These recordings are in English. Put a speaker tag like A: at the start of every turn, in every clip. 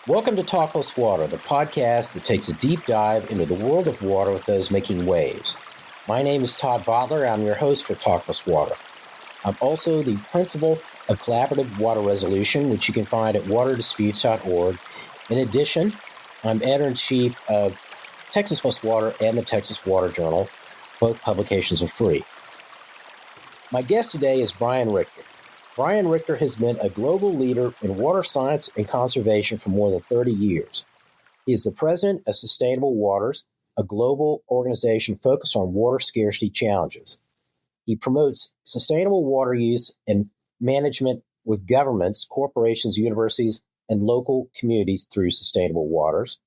A: Welcome to Talk+Water, the podcast that takes a deep dive into the world of water with those making waves. My name is Todd Butler. I'm your host for Talk+Water. I'm also the principal of Collaborative Water Resolution, which you can find at waterdisputes.org. In addition, I'm editor-in-chief of Texas +Water and the Texas Water Journal. Both publications are free. My guest today is Brian Richter. Brian Richter has been a global leader in water science and conservation for more than 30 years. He is the president of Sustainable Waters, a global organization focused on water scarcity challenges. He promotes sustainable water use and management with governments, corporations, universities, and local communities through Sustainable Waters.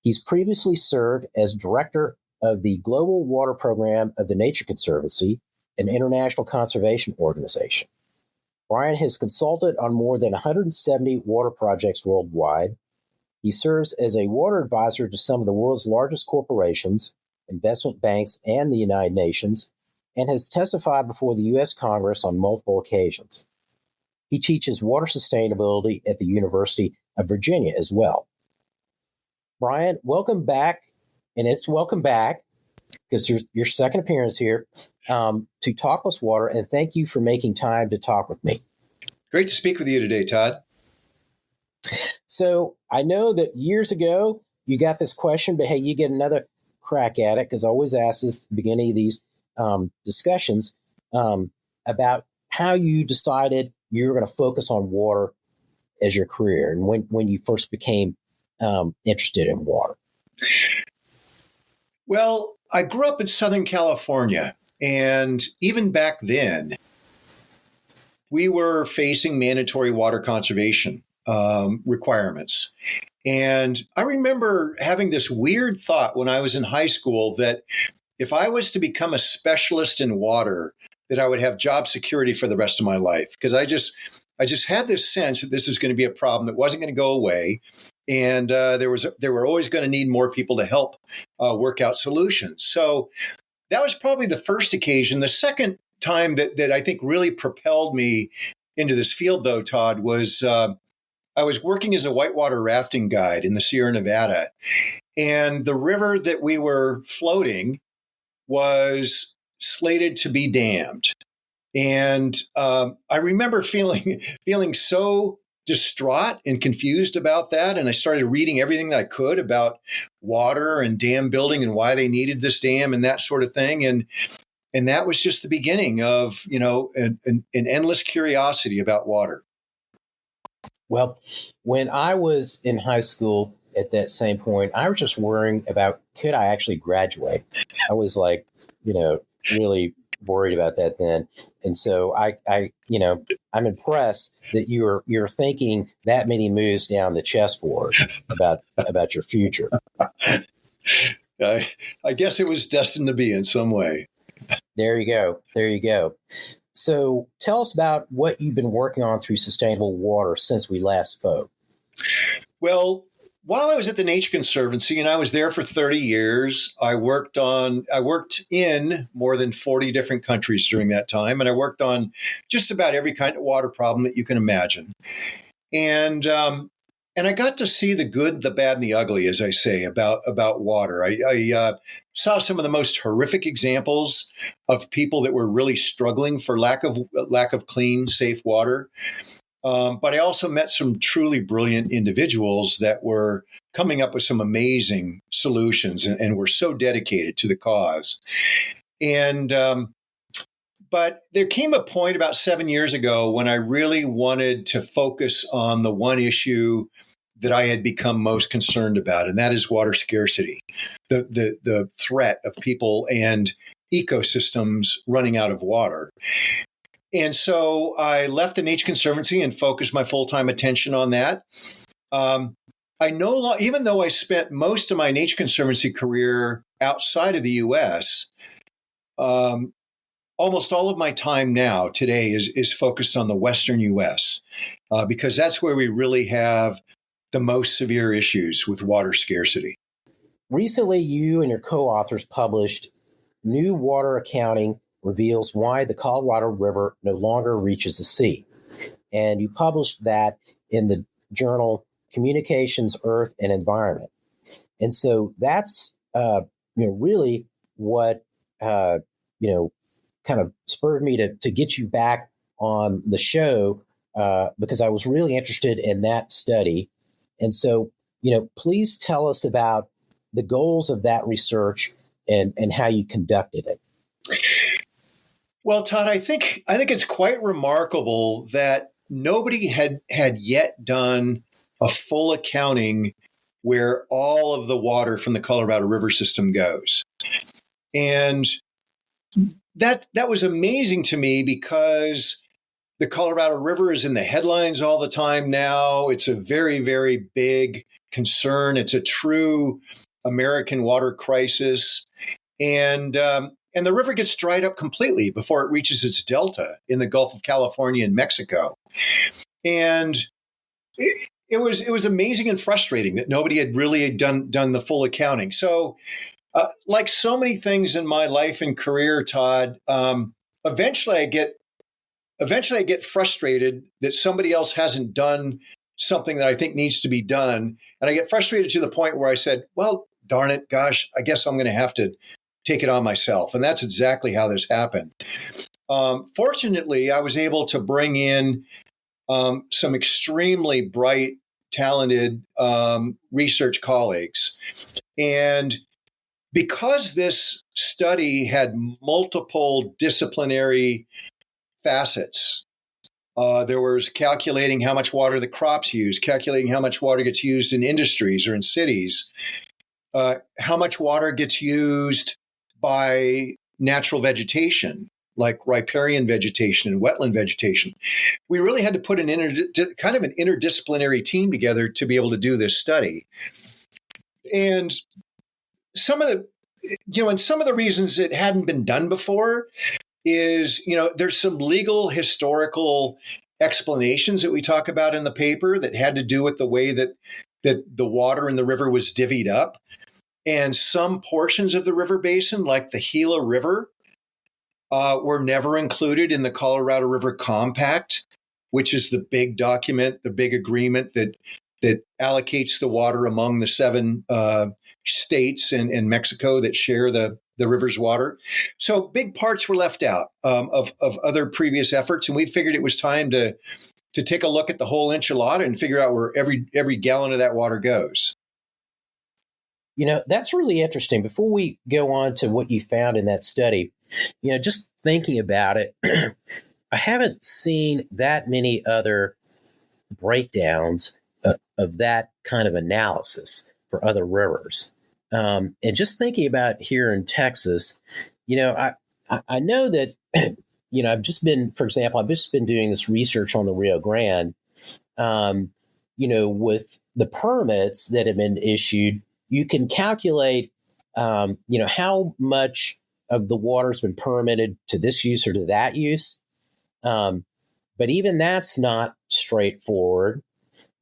A: He's previously served as director of the Global Water Program of the Nature Conservancy, an international conservation organization. Brian has consulted on more than 170 water projects worldwide. He serves as a water advisor to some of the world's largest corporations, investment banks, and the United Nations, and has testified before the U.S. Congress on multiple occasions. He teaches water sustainability at the University of Virginia as well. Brian, welcome back, and it's welcome back because your second appearance here to Talk+Water, and thank you for making time to talk with me.
B: Great to speak with you today, Todd.
A: So I know that years ago you got this question, but hey, you get another crack at it because I always ask this at the beginning of these discussions about how you decided you were going to focus on water as your career and when you first became interested in water.
B: Well, I grew up in Southern California, and even back then, we were facing mandatory water conservation requirements. And I remember having this weird thought when I was in high school that if I was to become a specialist in water, that I would have job security for the rest of my life. Because I just had this sense that this was going to be a problem that wasn't going to go away. And there were always going to need more people to help work out solutions. So that was probably the first occasion. The second time that I think really propelled me into this field, though, Todd, was I was working as a whitewater rafting guide in the Sierra Nevada. And the river that we were floating was slated to be dammed. And I remember feeling so distraught and confused about that. And I started reading everything that I could about water and dam building and why they needed this dam and that sort of thing. And that was just the beginning of, an endless curiosity about water.
A: Well, when I was in high school at that same point, I was just worrying about, could I actually graduate? I was like, really worried about that then. And so I'm impressed that you're thinking that many moves down the chessboard about your future.
B: I guess it was destined to be in some way.
A: There you go. So tell us about what you've been working on through Sustainable Water since we last spoke.
B: Well, while I was at the Nature Conservancy, and I was there for 30 years, I worked in more than 40 different countries during that time, and I worked on just about every kind of water problem that you can imagine. And I got to see the good, the bad, and the ugly, as I say, about water. I saw some of the most horrific examples of people that were really struggling for lack of clean, safe water. But I also met some truly brilliant individuals that were coming up with some amazing solutions and were so dedicated to the cause. And but there came a point about 7 years ago when I really wanted to focus on the one issue that I had become most concerned about, and that is water scarcity, the threat of people and ecosystems running out of water. And so I left the Nature Conservancy and focused my full-time attention on that. Even though I spent most of my Nature Conservancy career outside of the U.S., almost all of my time now today is focused on the Western U.S. Because that's where we really have the most severe issues with water scarcity.
A: Recently, you and your co-authors published New Water Accounting Reveals Why the Colorado River No Longer Reaches the Sea. And you published that in the journal communications, earth, and environment. And so that's really what kind of spurred me to get you back on the show because I was really interested in that study. And so, please tell us about the goals of that research and how you conducted it.
B: Well, Todd, I think it's quite remarkable that nobody had yet done a full accounting where all of the water from the Colorado River system goes. And that was amazing to me because the Colorado River is in the headlines all the time now. It's a very, very big concern. It's a true American water crisis. And the river gets dried up completely before it reaches its delta in the Gulf of California and Mexico. And it was amazing and frustrating that nobody had really done the full accounting. So, like so many things in my life and career, Todd, eventually I get frustrated that somebody else hasn't done something that I think needs to be done, and I get frustrated to the point where I said, "Well, darn it, gosh, I guess I'm going to have to take it on myself." And that's exactly how this happened. Fortunately, I was able to bring in some extremely bright, talented research colleagues. And because this study had multiple disciplinary facets, there was calculating how much water the crops use, calculating how much water gets used in industries or in cities, how much water gets used by natural vegetation, like riparian vegetation and wetland vegetation. We really had to put kind of an interdisciplinary team together to be able to do this study. And some of the reasons it hadn't been done before is, there's some legal historical explanations that we talk about in the paper that had to do with the way that the water in the river was divvied up. And some portions of the river basin, like the Gila River, were never included in the Colorado River Compact, which is the big document, the big agreement that allocates the water among the 7 states and Mexico that share the river's water. So big parts were left out of other previous efforts, and we figured it was time to take a look at the whole enchilada and figure out where every gallon of that water goes.
A: That's really interesting. Before we go on to what you found in that study, just thinking about it, I haven't seen that many other breakdowns of that kind of analysis for other rivers. And just thinking about here in Texas, I know that, I've just been doing this research on the Rio Grande, with the permits that have been issued. You can calculate, how much of the water's been permitted to this use or to that use. But even that's not straightforward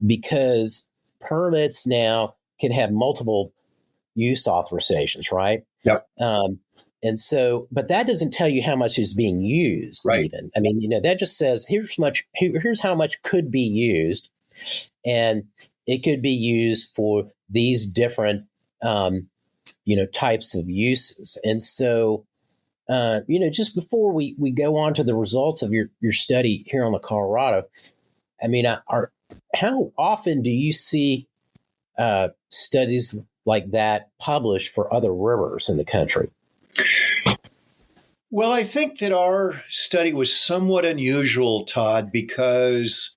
A: because permits now can have multiple use authorizations, right?
B: Yep.
A: And so, but that doesn't tell you how much is being used.
B: Right.
A: Even. I mean, that just says here's how much could be used. And it could be used for these different, types of uses. And so, just before we go on to the results of your study here on the Colorado, I mean, how often do you see studies like that published for other rivers in the country?
B: Well, I think that our study was somewhat unusual, Todd, because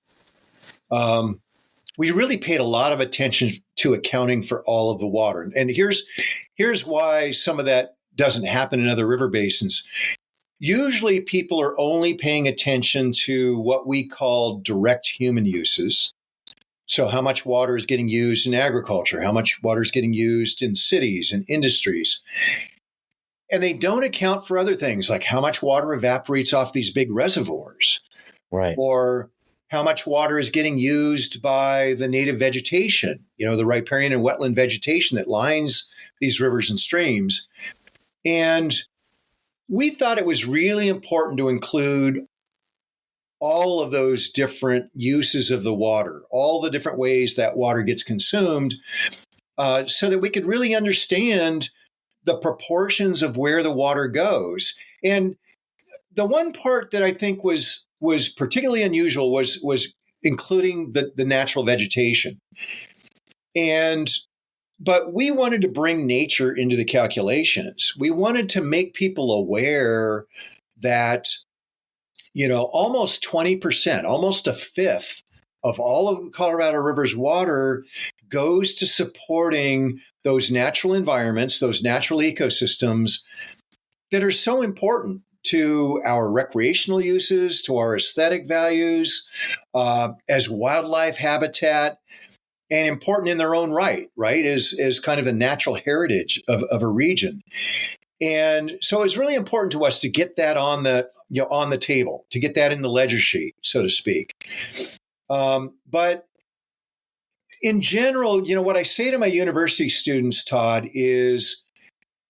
B: we really paid a lot of attention to accounting for all of the water. And here's why some of that doesn't happen in other river basins. Usually people are only paying attention to what we call direct human uses. So how much water is getting used in agriculture, how much water is getting used in cities and industries. And they don't account for other things like how much water evaporates off these big reservoirs.
A: Right.
B: Or how much water is getting used by the native vegetation, the riparian and wetland vegetation that lines these rivers and streams. And we thought it was really important to include all of those different uses of the water, all the different ways that water gets consumed, so that we could really understand the proportions of where the water goes. And the one part that I think was particularly unusual was including the natural vegetation. But we wanted to bring nature into the calculations. We wanted to make people aware that, almost 20%, almost a fifth of all of the Colorado River's water goes to supporting those natural environments, those natural ecosystems that are so important to our recreational uses, to our aesthetic values, as wildlife habitat, and important in their own right, as kind of the natural heritage of a region. And so it's really important to us to get that on the table, to get that in the ledger sheet, so to speak. But in general, what I say to my university students, Todd, is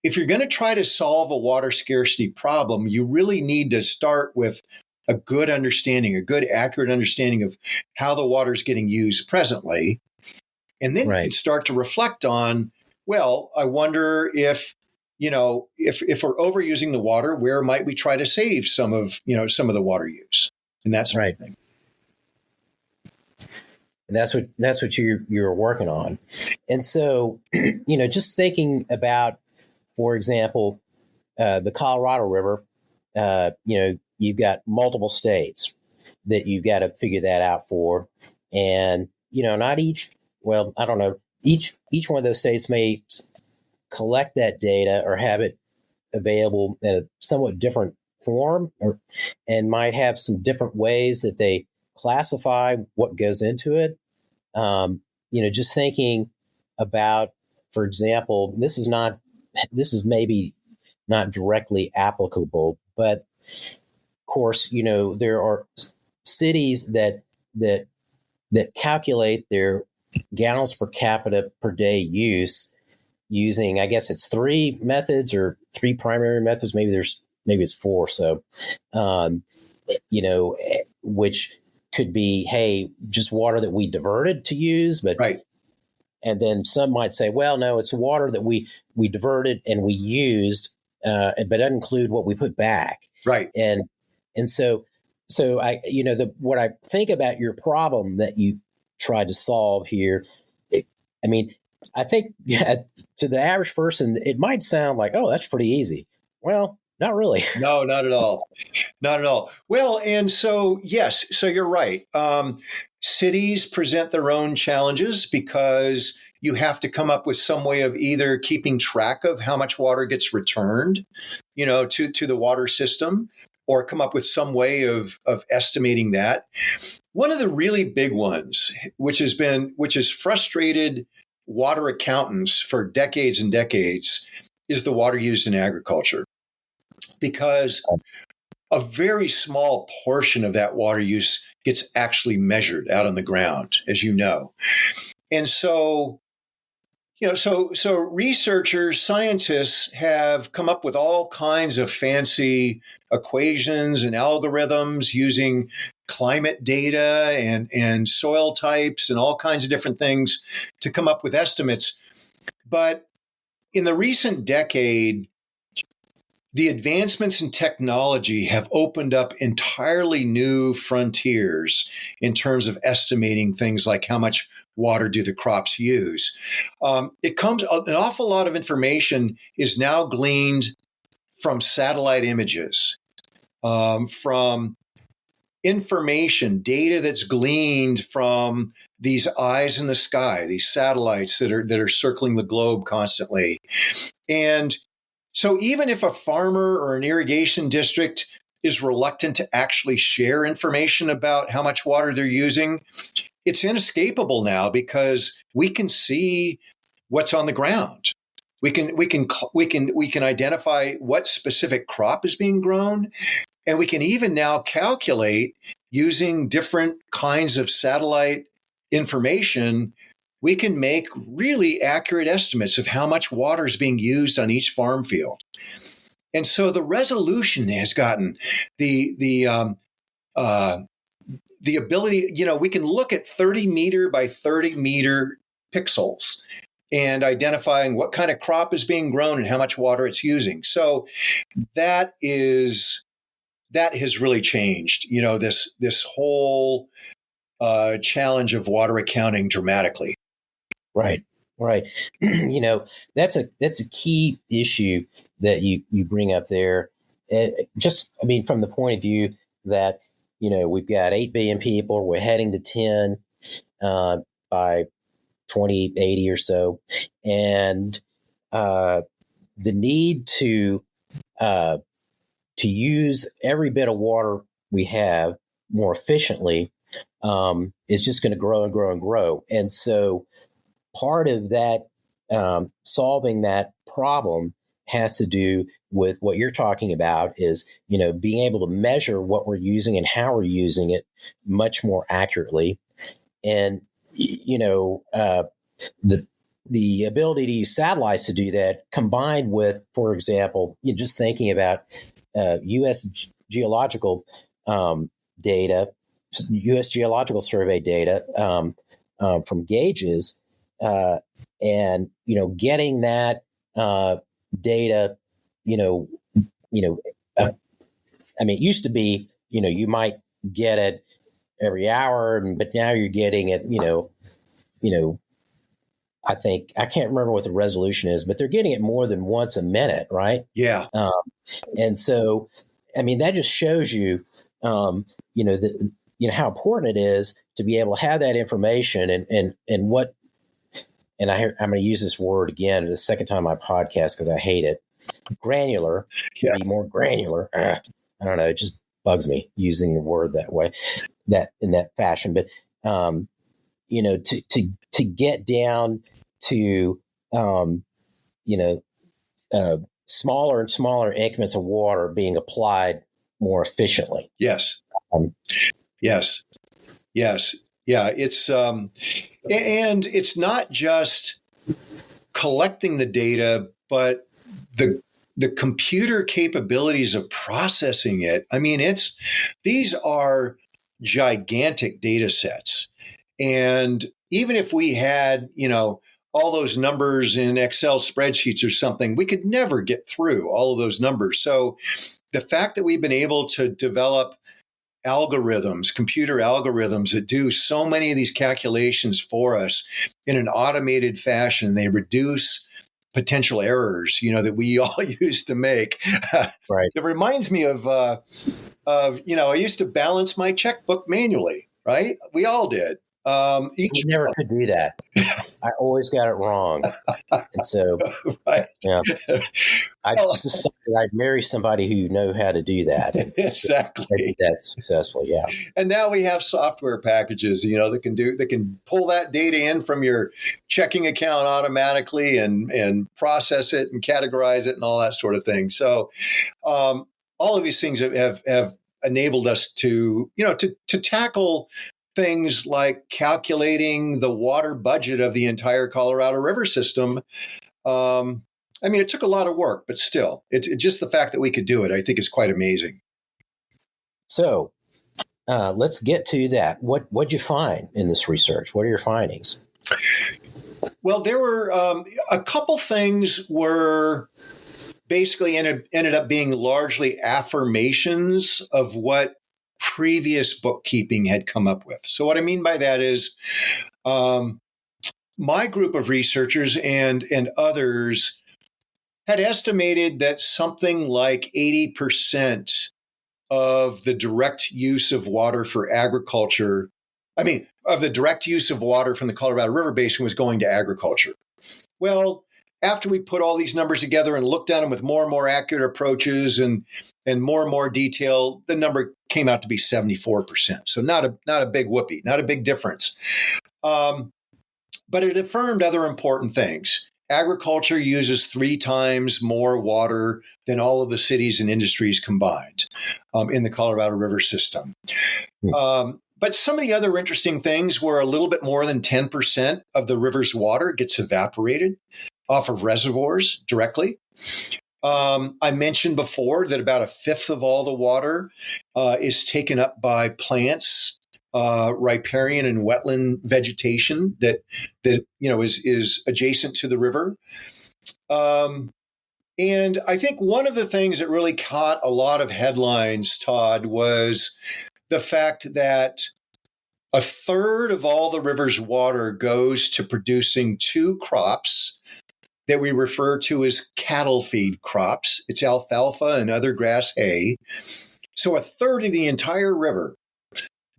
B: if you're going to try to solve a water scarcity problem, you really need to start with a good understanding, a good, accurate understanding of how the water is getting used presently. And then you can start to reflect on, well, I wonder if we're overusing the water, where might we try to save some of the water use, and that sort of thing.
A: And that's what you're working on. And so, just thinking about, for example, the Colorado River, you've got multiple states that you've got to figure that out for, and not each. Well, I don't know. Each one of those states may collect that data or have it available in a somewhat different form, and might have some different ways that they classify what goes into it. Just thinking about, for example, this is maybe not directly applicable, but of course, there are cities that calculate their gallons per capita per day use using, I guess it's three methods or three primary methods. Maybe it's four. So, which could be, hey, just water that we diverted to use, but and then some might say, well, no, it's water that we diverted and we used, but doesn't include what we put back.
B: Right.
A: And so I, what I think about your problem that you tried to solve here, I think to the average person, it might sound like, oh, that's pretty easy. Well, not really.
B: No, not at all. Not at all. Well, and so, yes, so you're right. Cities present their own challenges because you have to come up with some way of either keeping track of how much water gets returned, to the water system, or come up with some way of estimating that. One of the really big ones, which has frustrated water accountants for decades and decades, is the water used in agriculture, because a very small portion of that water use gets actually measured out on the ground, as you know. And so, so researchers, scientists have come up with all kinds of fancy equations and algorithms using climate data and soil types and all kinds of different things to come up with estimates. But in the recent decade, the advancements in technology have opened up entirely new frontiers in terms of estimating things like how much water do the crops use. An awful lot of information is now gleaned from satellite images, from information, data that's gleaned from these eyes in the sky, these satellites that are circling the globe constantly. And so even if a farmer or an irrigation district is reluctant to actually share information about how much water they're using, it's inescapable now because we can see what's on the ground. We can identify what specific crop is being grown, and we can even now calculate using different kinds of satellite information. We can make really accurate estimates of how much water is being used on each farm field. And so the resolution has gotten the the ability, we can look at 30 meter by 30 meter pixels and identifying what kind of crop is being grown and how much water it's using. So that has really changed, this whole challenge of water accounting dramatically.
A: Right. That's a key issue that you bring up there. From the point of view that, we've got 8 billion people, we're heading to 10 by 2080 or so. And the need to use every bit of water we have more efficiently is just going to grow and grow and grow. And so part of that, solving that problem has to do with what you're talking about is, being able to measure what we're using and how we're using it much more accurately. And, the ability to use satellites to do that, combined with, for example, just thinking about U.S. geological data, U.S. Geological Survey data from gauges, and getting that data, it used to be, you might get it every hour, but now you're getting it, I think, I can't remember what the resolution is, but they're getting it more than once a minute, right?
B: Yeah.
A: And so, that just shows you, how important it is to be able to have that information and what, and I'm going to use this word again the second time on my podcast because I hate it, granular,
B: Yeah.
A: be more granular. I don't know. It just bugs me using the word that way, that in that fashion. But, to get down to, smaller and smaller increments of water being applied more efficiently.
B: Yes. Yes. Yeah. It's, and it's not just collecting the data, but the computer capabilities of processing it. These are gigantic data sets. And even if we had, all those numbers in Excel spreadsheets or something, we could never get through all of those numbers. So the fact that we've been able to develop algorithms, computer algorithms that do so many of these calculations for us in an automated fashion, they reduce potential errors, that we all used to make.
A: Right.
B: It reminds me of I used to balance my checkbook manually, right? We all did.
A: You never could do that. I always got it wrong. And so,
B: right.
A: Yeah, I just decided I'd marry somebody who knew how to do that. And
B: exactly.
A: I did that successfully. Yeah.
B: And now we have software packages, that can pull that data in from your checking account automatically and process it and categorize it and all that sort of thing. So, all of these things have enabled us to tackle things like calculating the water budget of the entire Colorado River system. It took a lot of work, but still, it's just the fact that we could do it, I think, is quite amazing.
A: So let's get to that. What'd you find in this research? What are your findings?
B: Well, there were a couple things were basically ended up being largely affirmations of what previous bookkeeping had come up with. So what I mean by that is my group of researchers and others had estimated that something like 80% of the direct use of water for agriculture, of the direct use of water from the Colorado River Basin was going to agriculture. Well, after we put all these numbers together and looked at them with more and more accurate approaches and more and more detail, the number came out to be 74%. So not a big whoopee, not a big difference. But it affirmed other important things. Agriculture uses 3 times more water than all of the cities and industries combined in the Colorado River system. But some of the other interesting things were a little bit more than 10% of the river's water gets evaporated off of reservoirs directly. I mentioned before that about 1/5 of all the water is taken up by plants riparian and wetland vegetation that is adjacent to the river. And I think one of the things that really caught a lot of headlines, Todd, was the fact that a third of all the river's water goes to producing two crops that we refer to as cattle feed crops. It's alfalfa and other grass hay. So a third of the entire river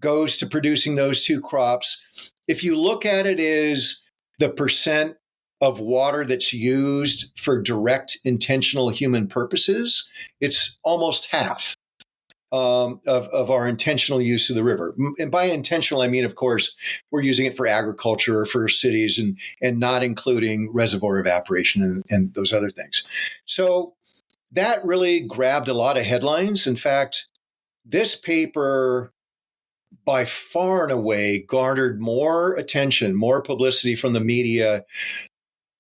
B: goes to producing those two crops. If you look at it as the percent of water that's used for direct intentional human purposes, it's almost half of our intentional use of the river. And by intentional, I mean, of course, we're using it for agriculture or for cities and not including reservoir evaporation and those other things. So that really grabbed a lot of headlines. In fact, this paper by far and away garnered more attention, more publicity from the media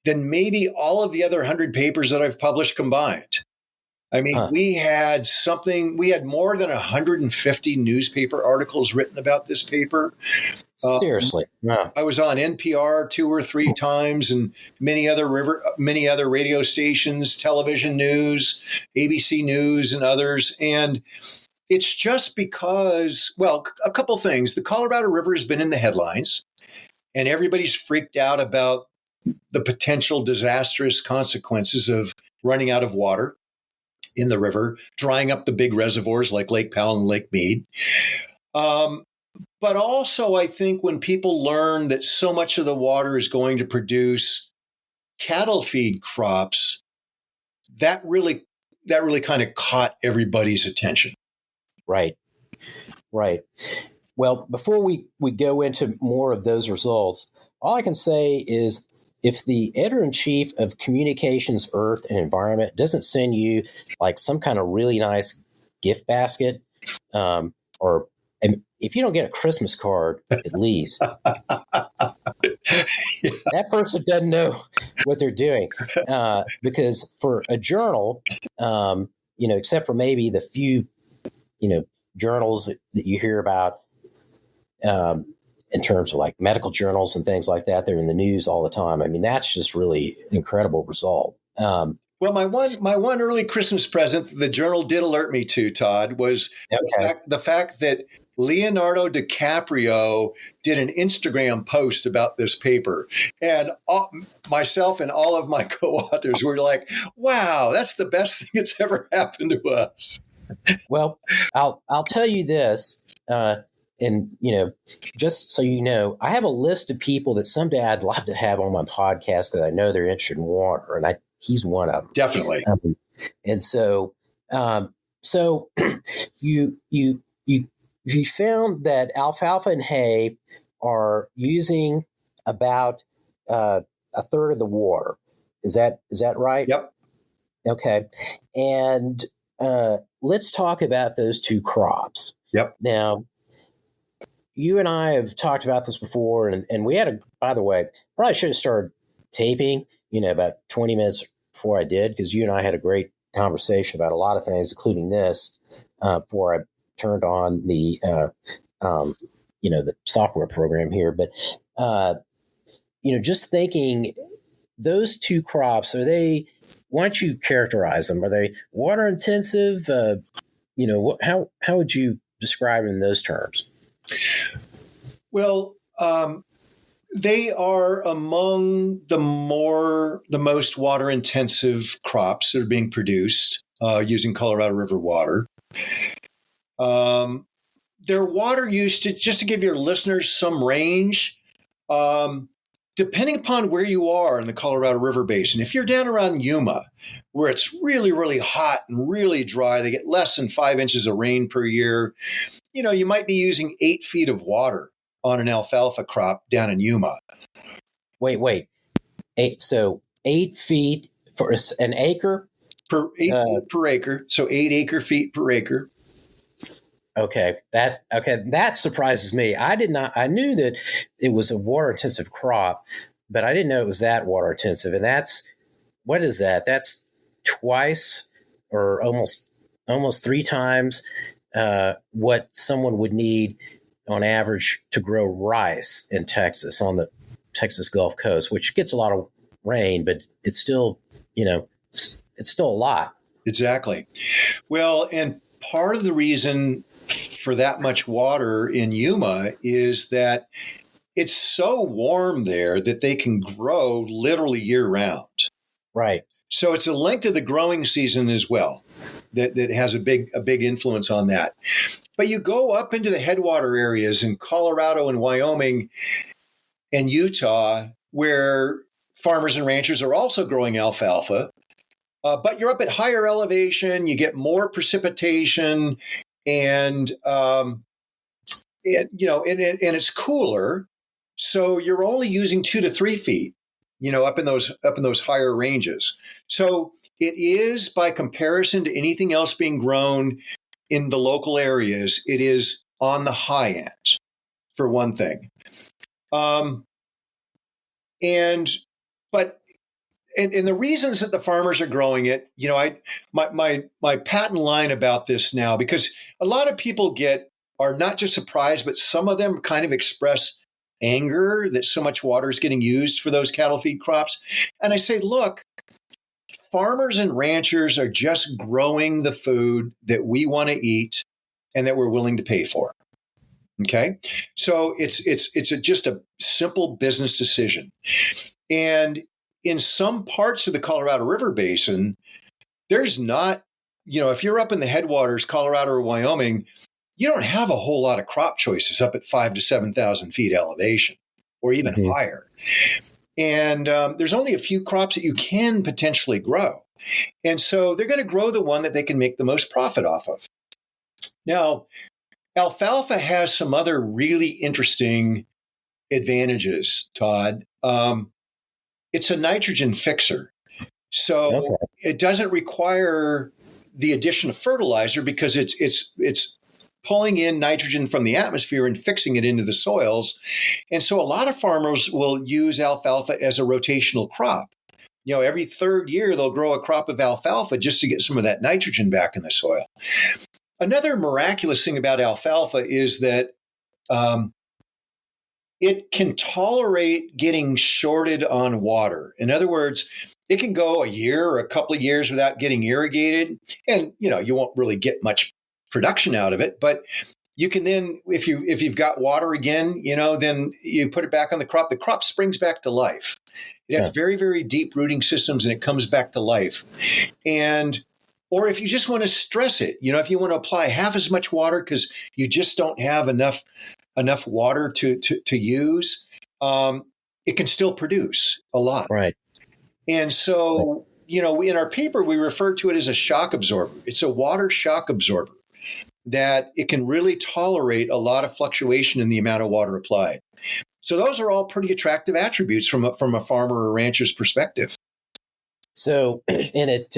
B: than maybe all of the other 100 papers that I've published combined. I mean, we had more than 150 newspaper articles written about this paper.
A: Seriously. No.
B: I was on NPR 2 or 3 times and many other radio stations, television news, ABC News and others. And it's just because, well, a couple things. The Colorado River has been in the headlines and everybody's freaked out about the potential disastrous consequences of running out of water in the river, drying up the big reservoirs like Lake Powell and Lake Mead. But also, I think when people learn that so much of the water is going to produce cattle feed crops, that really kind of caught everybody's attention.
A: Right. Well, before we go into more of those results, all I can say is if the editor-in-chief of Communications, Earth, and Environment doesn't send you like some kind of really nice gift basket, or if you don't get a Christmas card, at least, that person doesn't know what they're doing. Because for a journal, except for maybe the few, journals that you hear about, in terms of like medical journals and things like that, they're in the news all the time. I mean, that's just really an incredible result. Well,
B: my one early Christmas present the journal did alert me to, Todd, was the fact that Leonardo DiCaprio did an Instagram post about this paper. And myself and all of my co-authors were like, wow, that's the best thing that's ever happened to us.
A: Well, I'll tell you this, and, just so you know, I have a list of people that someday I'd love to have on my podcast because I know they're interested in water, and he's one of them.
B: Definitely.
A: And so, you found that alfalfa and hay are using about a third of the water. Is that right?
B: Yep.
A: Okay. And let's talk about those two crops.
B: Yep.
A: Now, you and I have talked about this before, and we had by the way, probably should have started taping, about 20 minutes before I did, because you and I had a great conversation about a lot of things, including this, before I turned on the, the software program here. But, just thinking those two crops, why don't you characterize them? Are they water intensive? How would you describe them in those terms?
B: Well, they are among the most water intensive crops that are being produced using Colorado River water. Their water use, just to give your listeners some range, depending upon where you are in the Colorado River Basin. If you're down around Yuma, where it's really, really hot and really dry, they get less than 5 inches of rain per year. You might be using 8 feet of water on an alfalfa crop down in Yuma.
A: Wait. 8 feet for an acre?
B: Per acre. So 8 acre feet per acre.
A: Okay. That surprises me. I knew that it was a water intensive crop, but I didn't know it was that water intensive. And what is that? That's twice or almost 3 times what someone would need on average to grow rice in Texas on the Texas Gulf Coast, which gets a lot of rain, but it's still, it's still a lot.
B: Exactly. Well, and part of the reason for that much water in Yuma is that it's so warm there that they can grow literally year round.
A: Right.
B: So it's a length of the growing season as well that has a big influence on that. But you go up into the headwater areas in Colorado and Wyoming and Utah, where farmers and ranchers are also growing alfalfa. But you're up at higher elevation, you get more precipitation, and it's cooler. So you're only using 2 to 3 feet, up in those higher ranges. So it is, by comparison to anything else being grown in the local areas, it is on the high end, for one thing. And the reasons that the farmers are growing it, my patent line about this now, because a lot of people are not just surprised, but some of them kind of express anger that so much water is getting used for those cattle feed crops. And I say, look, farmers and ranchers are just growing the food that we want to eat and that we're willing to pay for. Okay. So it's just a simple business decision. And in some parts of the Colorado River Basin, there's not, if you're up in the headwaters, Colorado or Wyoming, you don't have a whole lot of crop choices up at 5,000 to 7,000 feet elevation or even higher. And there's only a few crops that you can potentially grow. And so they're going to grow the one that they can make the most profit off of. Now, alfalfa has some other really interesting advantages, Todd. It's a nitrogen fixer. So It doesn't require the addition of fertilizer because it's pulling in nitrogen from the atmosphere and fixing it into the soils. And so a lot of farmers will use alfalfa as a rotational crop. Every third year they'll grow a crop of alfalfa just to get some of that nitrogen back in the soil. Another miraculous thing about alfalfa is that it can tolerate getting shorted on water. In other words, it can go a year or a couple of years without getting irrigated. And, you won't really get much production out of it. But you can then, if you've got water again, then you put it back on the crop springs back to life. It has very, very deep rooting systems and it comes back to life. Or if you just want to stress it, if you want to apply half as much water because you just don't have enough water to use, it can still produce a lot.
A: Right.
B: And so, in our paper, we refer to it as a shock absorber. It's a water shock absorber that it can really tolerate a lot of fluctuation in the amount of water applied. So those are all pretty attractive attributes from a farmer or rancher's perspective.
A: So, and it,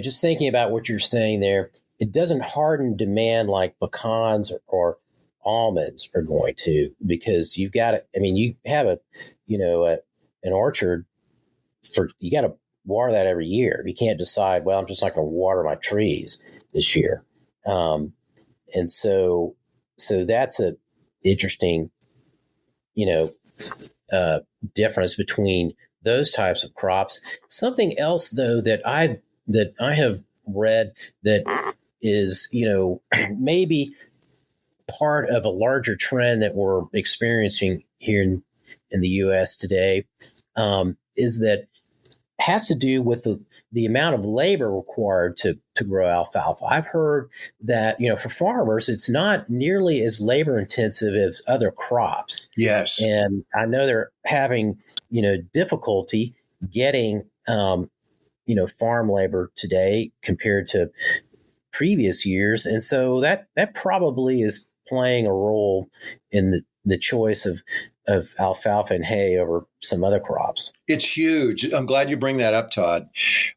A: just thinking about what you're saying there, it doesn't harden demand like pecans or almonds are going to, because you've got to, you have an orchard you got to water that every year. You can't decide, well, I'm just not going to water my trees this year. And so that's a interesting, difference between those types of crops. Something else, though, that I have read that is, maybe part of a larger trend that we're experiencing here in the U.S. today, is that has to do with the amount of labor required to grow alfalfa. I've heard that, for farmers, it's not nearly as labor intensive as other crops.
B: Yes.
A: And I know they're having, difficulty getting, farm labor today compared to previous years. And so that probably is playing a role in the choice of alfalfa and hay over some other crops.
B: It's huge. I'm glad you bring that up, Todd.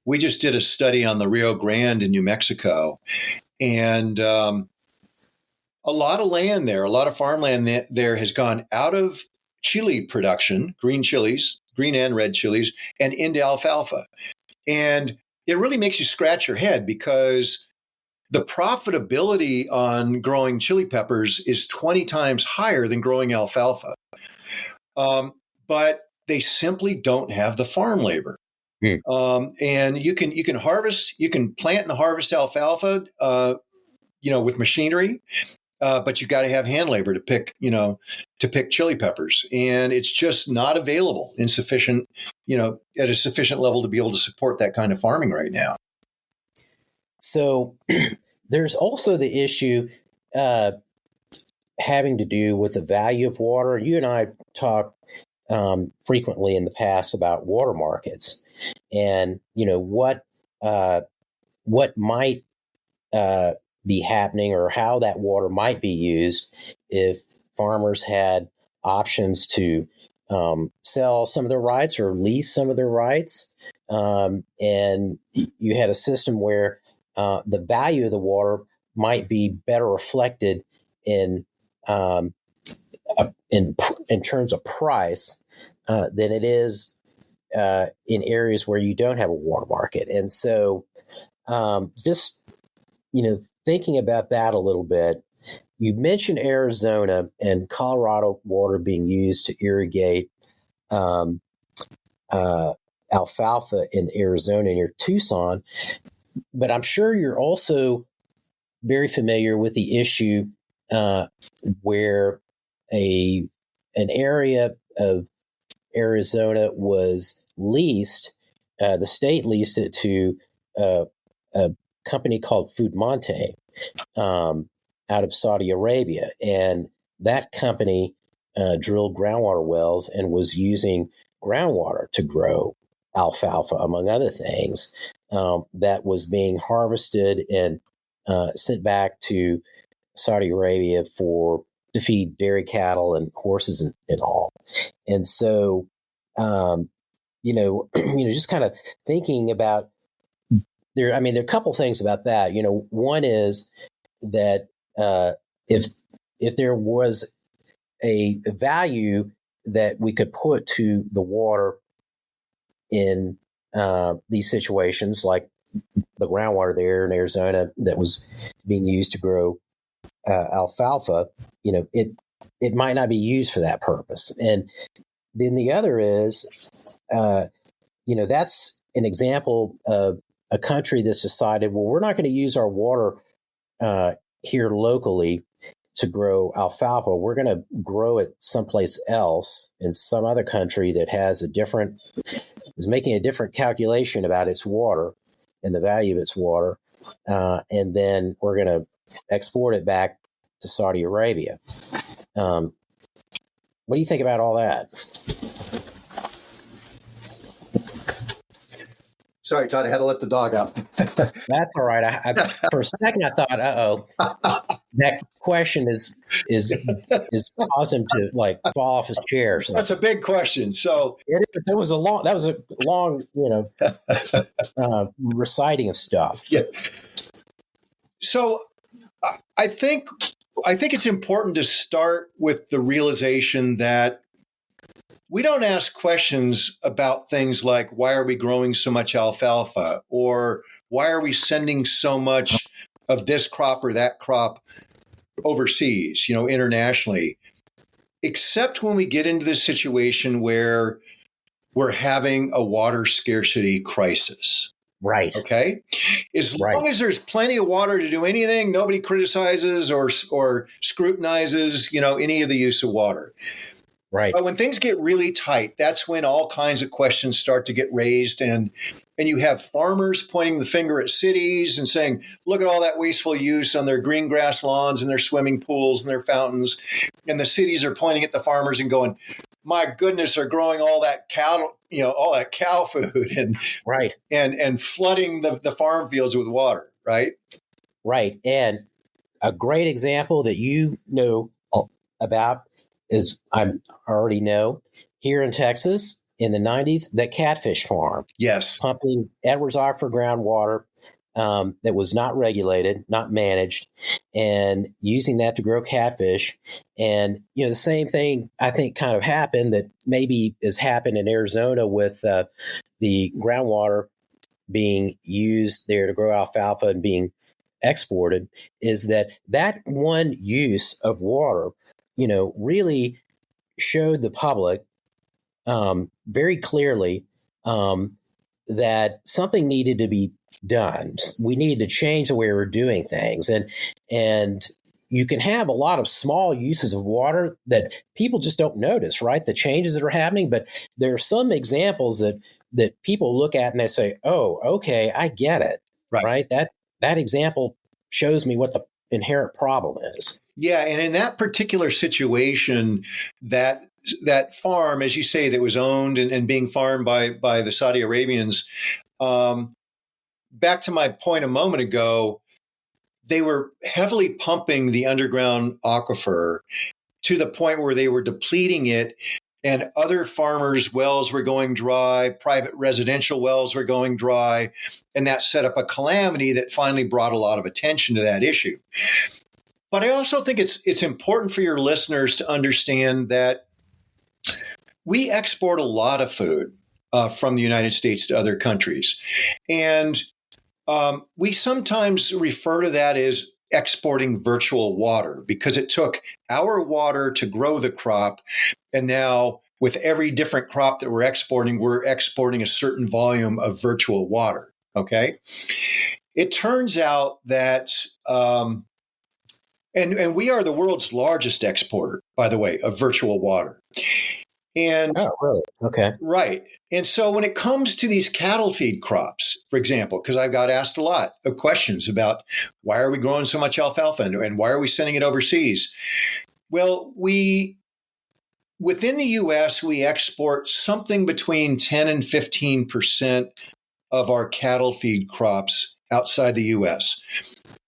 B: We just did a study on the Rio Grande in New Mexico, and a lot of land there, a lot of farmland there has gone out of chili production, green chilies, green and red chilies, and into alfalfa. And it really makes you scratch your head because the profitability on growing chili peppers is 20 times higher than growing alfalfa. But they simply don't have the farm labor. And you can plant and harvest alfalfa, with machinery, but you got to have hand labor to pick chili peppers, and it's just not available in sufficient, at a sufficient level to be able to support that kind of farming right now.
A: So there's also the issue having to do with the value of water. You and I talk frequently in the past about water markets, and what might be happening, or how that water might be used if farmers had options to sell some of their rights or lease some of their rights, and you had a system where the value of the water might be better reflected in terms of price than it is in areas where you don't have a water market. And so just thinking about that a little bit, you mentioned Arizona and Colorado water being used to irrigate alfalfa in Arizona near Tucson, but I'm sure you're also very familiar with the issue where an area of Arizona was leased. The state leased it to a company called Foodmonte out of Saudi Arabia, and that company drilled groundwater wells and was using groundwater to grow alfalfa, among other things, that was being harvested and sent back to Saudi Arabia to feed dairy cattle and horses and all. And so, just kind of thinking about there are a couple things about that. One is that if there was a value that we could put to the water in these situations, like the groundwater there in Arizona that was being used to grow alfalfa, it might not be used for that purpose. And then the other is, that's an example of a country that's decided, well, we're not going to use our water here locally to grow alfalfa. We're going to grow it someplace else in some other country that is making a different calculation about its water and the value of its water. And then we're going to export it back to Saudi Arabia. What do you think about all that?
B: Sorry, Todd, I had to let the dog out.
A: That's all right. I for a second, I thought, that question is causing him to fall off his chair. So
B: that's a big question. So
A: that was a long, reciting of stuff.
B: Yeah. So I think it's important to start with the realization that we don't ask questions about things like, why are we growing so much alfalfa, or why are we sending so much of this crop or that crop overseas, internationally, except when we get into this situation where we're having a water scarcity crisis.
A: Right.
B: Okay. As long as there's plenty of water to do anything, nobody criticizes or scrutinizes, any of the use of water.
A: Right.
B: But when things get really tight, that's when all kinds of questions start to get raised. And you have farmers pointing the finger at cities and saying, look at all that wasteful use on their green grass lawns and their swimming pools and their fountains. And the cities are pointing at the farmers and going, my goodness, they're growing all that cattle, all that cow food and and flooding the farm fields with water. Right.
A: Right. And a great example that you know about is, I already know, here in Texas in the 90s, the catfish farm.
B: Yes.
A: Pumping Edwards Aquifer groundwater that was not regulated, not managed, and using that to grow catfish. And, the same thing, I think, kind of happened that maybe has happened in Arizona with the groundwater being used there to grow alfalfa and being exported is that one use of water, really showed the public very clearly that something needed to be done. We needed to change the way we're doing things, and you can have a lot of small uses of water that people just don't notice, right? The changes that are happening, but there are some examples that people look at and they say, "Oh, okay, I get it." Right? That example shows me what the inherent problem is.
B: Yeah, and in that particular situation, that farm, as you say, that was owned and being farmed by the Saudi Arabians, back to my point a moment ago, they were heavily pumping the underground aquifer to the point where they were depleting it, and other farmers' wells were going dry, private residential wells were going dry, and that set up a calamity that finally brought a lot of attention to that issue. But I also think it's important for your listeners to understand that we export a lot of food from the United States to other countries. And we sometimes refer to that as exporting virtual water because it took our water to grow the crop. And now with every different crop that we're exporting a certain volume of virtual water. Okay. It turns out that, and we are the world's largest exporter, by the way, of virtual water. And
A: oh, really? Okay.
B: Right. And so when it comes to these cattle feed crops, for example, because I've got asked a lot of questions about why are we growing so much alfalfa and why are we sending it overseas? Well, within the U.S., we export something between 10 and 15% of our cattle feed crops outside the U.S.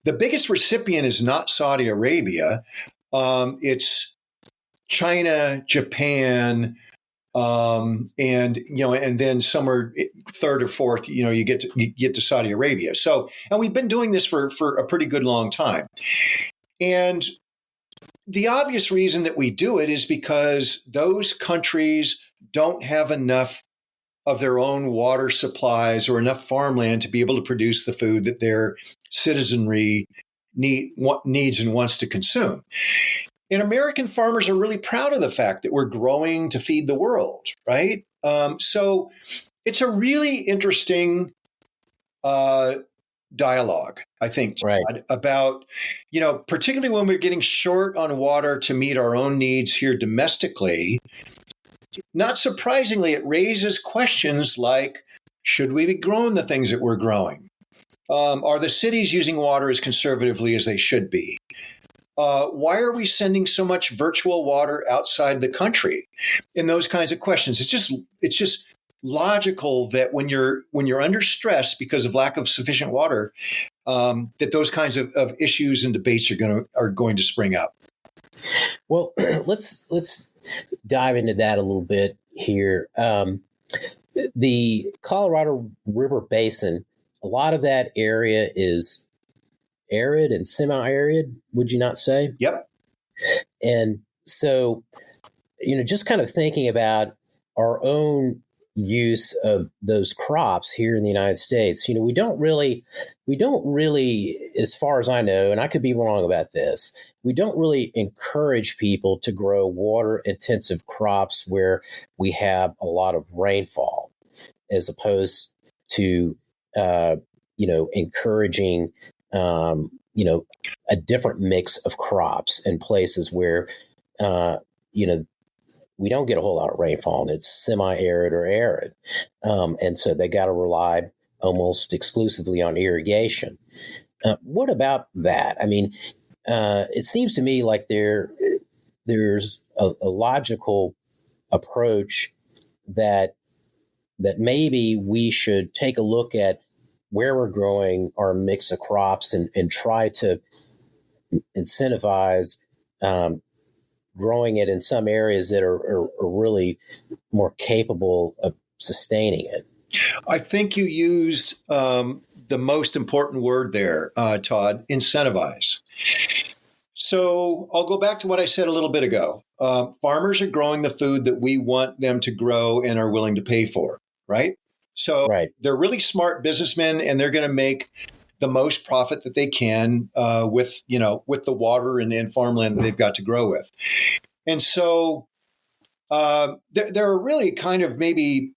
B: The biggest recipient is not Saudi Arabia. It's China, Japan, and then somewhere third or fourth, you get to Saudi Arabia. So, and we've been doing this for a pretty good long time. And the obvious reason that we do it is because those countries don't have enough of their own water supplies or enough farmland to be able to produce the food that their citizenry needs and wants to consume. And American farmers are really proud of the fact that we're growing to feed the world, right? So it's a really interesting dialogue, I think, Todd,
A: right,
B: about, particularly when we're getting short on water to meet our own needs here domestically. Not surprisingly, it raises questions like, should we be growing the things that we're growing? Are the cities using water as conservatively as they should be? Why are we sending so much virtual water outside the country? And those kinds of questions. It's just logical that when you're under stress because of lack of sufficient water, that those kinds of issues and debates are going to spring up.
A: Well, let's dive into that a little bit here. The Colorado River Basin, a lot of that area is arid and semi-arid, would you not say?
B: Yep.
A: And so, just kind of thinking about our own use of those crops here in the United States, we don't really, as far as I know, and I could be wrong about this, we don't really encourage people to grow water intensive crops where we have a lot of rainfall, as opposed to, encouraging a different mix of crops in places where, we don't get a whole lot of rainfall and it's semi-arid or arid. And so they got to rely almost exclusively on irrigation. What about that? I mean, it seems to me like there's a logical approach that maybe we should take a look at where we're growing our mix of crops and try to incentivize growing it in some areas that are really more capable of sustaining it.
B: I think you used the most important word there, Todd, incentivize. So I'll go back to what I said a little bit ago. Farmers are growing the food that we want them to grow and are willing to pay for, right? So
A: right.
B: They're really smart businessmen, and they're going to make the most profit that they can with the water and farmland that they've got to grow with. And so there are really kind of maybe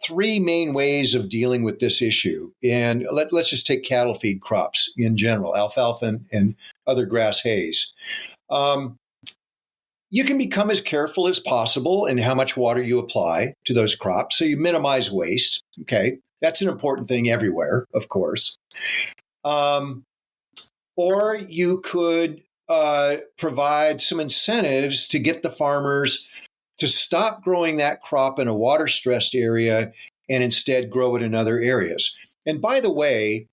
B: three main ways of dealing with this issue. And let's just take cattle feed crops in general, alfalfa and other grass hays. You can become as careful as possible in how much water you apply to those crops, so you minimize waste. Okay, that's an important thing everywhere, of course. Or you could provide some incentives to get the farmers to stop growing that crop in a water-stressed area and instead grow it in other areas. And by the way,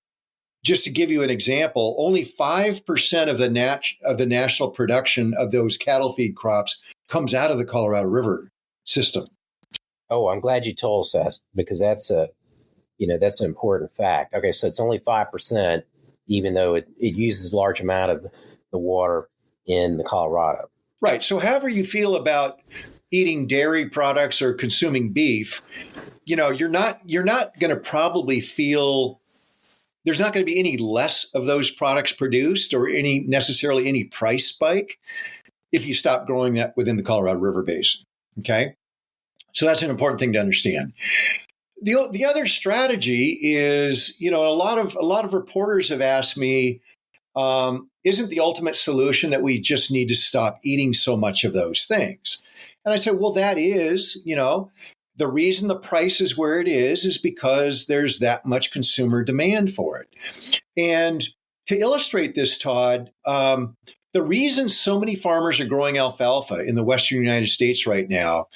B: just to give you an example, only 5% of the national production of those cattle feed crops comes out of the Colorado River system.
A: Oh, I'm glad you told us that, because that's an important fact. Okay, so it's only 5%, even though it uses a large amount of the water in the Colorado.
B: Right. So however you feel about eating dairy products or consuming beef, you're not going to probably feel there's not going to be any less of those products produced or necessarily any price spike if you stop growing that within the Colorado River Basin. Okay. So that's an important thing to understand. The other strategy is, a lot of reporters have asked me, isn't the ultimate solution that we just need to stop eating so much of those things? And I said, well, that is, the reason the price is where it is because there's that much consumer demand for it. And to illustrate this, Todd, the reason so many farmers are growing alfalfa in the Western United States right now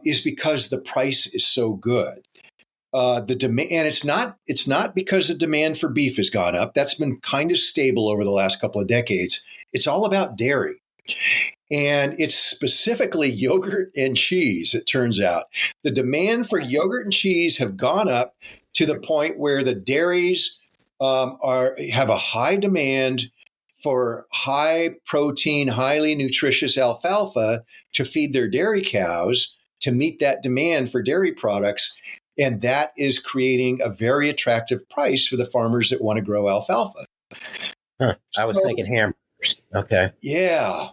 B: is because the price is so good. The demand, and it's not because the demand for beef has gone up. That's been kind of stable over the last couple of decades. It's all about dairy. And it's specifically yogurt and cheese, it turns out. The demand for yogurt and cheese have gone up to the point where the dairies have a high demand for high protein, highly nutritious alfalfa to feed their dairy cows to meet that demand for dairy products. And that is creating a very attractive price for the farmers that want to grow alfalfa.
A: Huh. I was thinking hamburgers. Okay.
B: Yeah.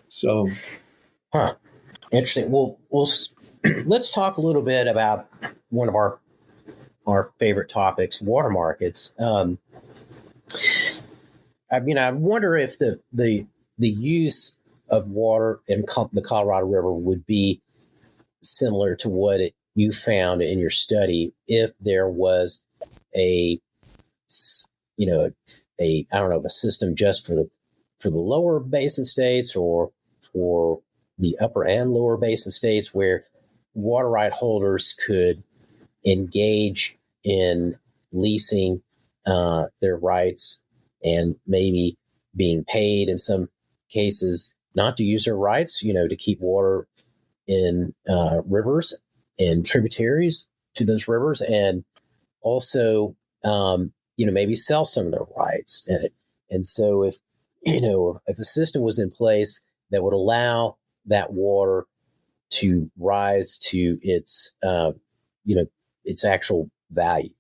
B: So,
A: interesting. Well, let's talk a little bit about one of our favorite topics, water markets. I wonder if the use of water in the Colorado River would be similar to what you found in your study if there was a system just for the lower basin states or for the upper and lower basin states where water right holders could engage in leasing their rights and maybe being paid in some cases not to use their rights, to keep water in rivers and tributaries to those rivers, and also, maybe sell some of their rights. And so if a system was in place that would allow that water to rise to its actual value,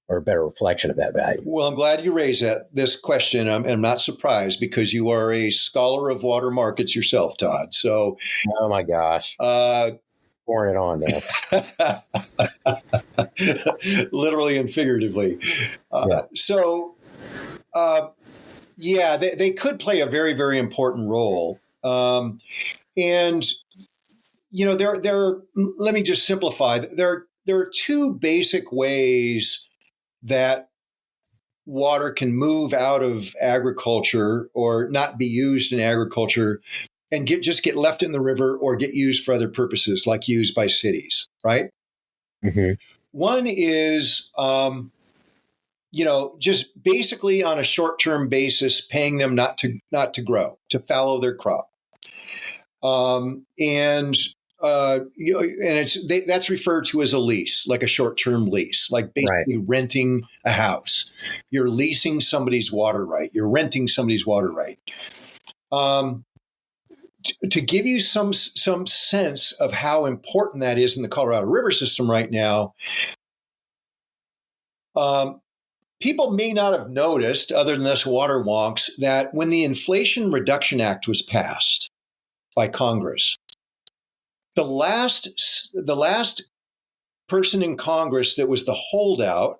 A: or a better reflection of that value.
B: Well, I'm glad you raised this question. I'm not surprised because you are a scholar of water markets yourself, Todd. So,
A: oh my gosh, pouring it on
B: there, literally and figuratively. They could play a very, very important role. Let me just simplify. There are two basic ways that water can move out of agriculture or not be used in agriculture and get left in the river or get used for other purposes, like used by cities, right?
A: Mm-hmm.
B: One is, just basically on a short-term basis, paying them not to grow, to fallow their crop. That's referred to as a lease, like a short-term lease, like basically renting a house. You're leasing somebody's water right. You're renting somebody's water right. To give you some sense of how important that is in the Colorado River system right now, People may not have noticed, other than us water wonks, that when the Inflation Reduction Act was passed by Congress, the last person in Congress that was the holdout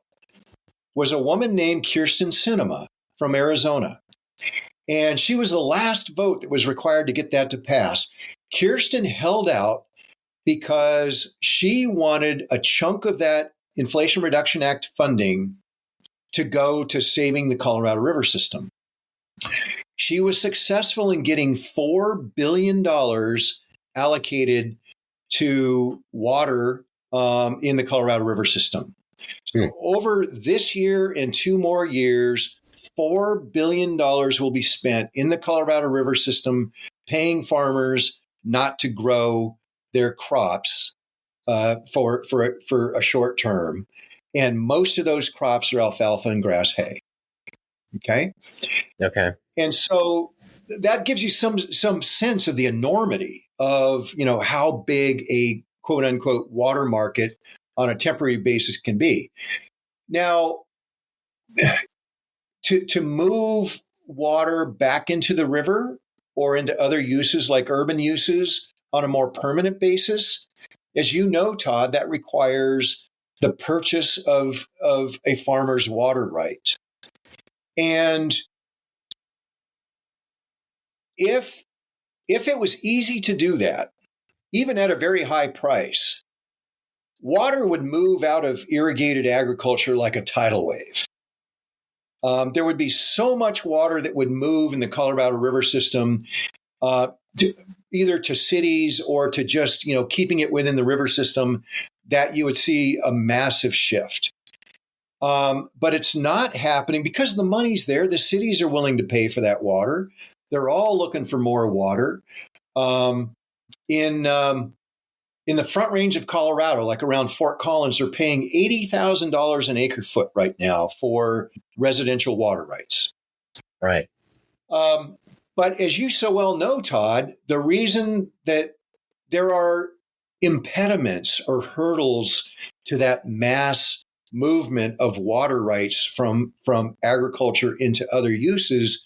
B: was a woman named Kyrsten Sinema from Arizona. And she was the last vote that was required to get that to pass. Kyrsten held out because she wanted a chunk of that Inflation Reduction Act funding to go to saving the Colorado River system. She was successful in getting $4 billion allocated to water in the Colorado River system. So over this year and 2 more years, $4 billion will be spent in the Colorado River system, paying farmers not to grow their crops for a short term. And most of those crops are alfalfa and grass hay. Okay. And so that gives you some sense of the enormity of, how big a quote unquote water market on a temporary basis can be. Now, to move water back into the river or into other uses like urban uses on a more permanent basis, as you know, Todd, that requires the purchase of a farmer's water right. And if it was easy to do that, even at a very high price, water would move out of irrigated agriculture like a tidal wave. There would be so much water that would move in the Colorado River system, either to cities or to just, keeping it within the river system, that you would see a massive shift. But it's not happening because the money's there. The cities are willing to pay for that water. They're all looking for more water. In the Front Range of Colorado, like around Fort Collins, they're paying $80,000 an acre foot right now for residential water rights.
A: Right.
B: But as you so well know, Todd, the reason that there are impediments or hurdles to that mass movement of water rights from agriculture into other uses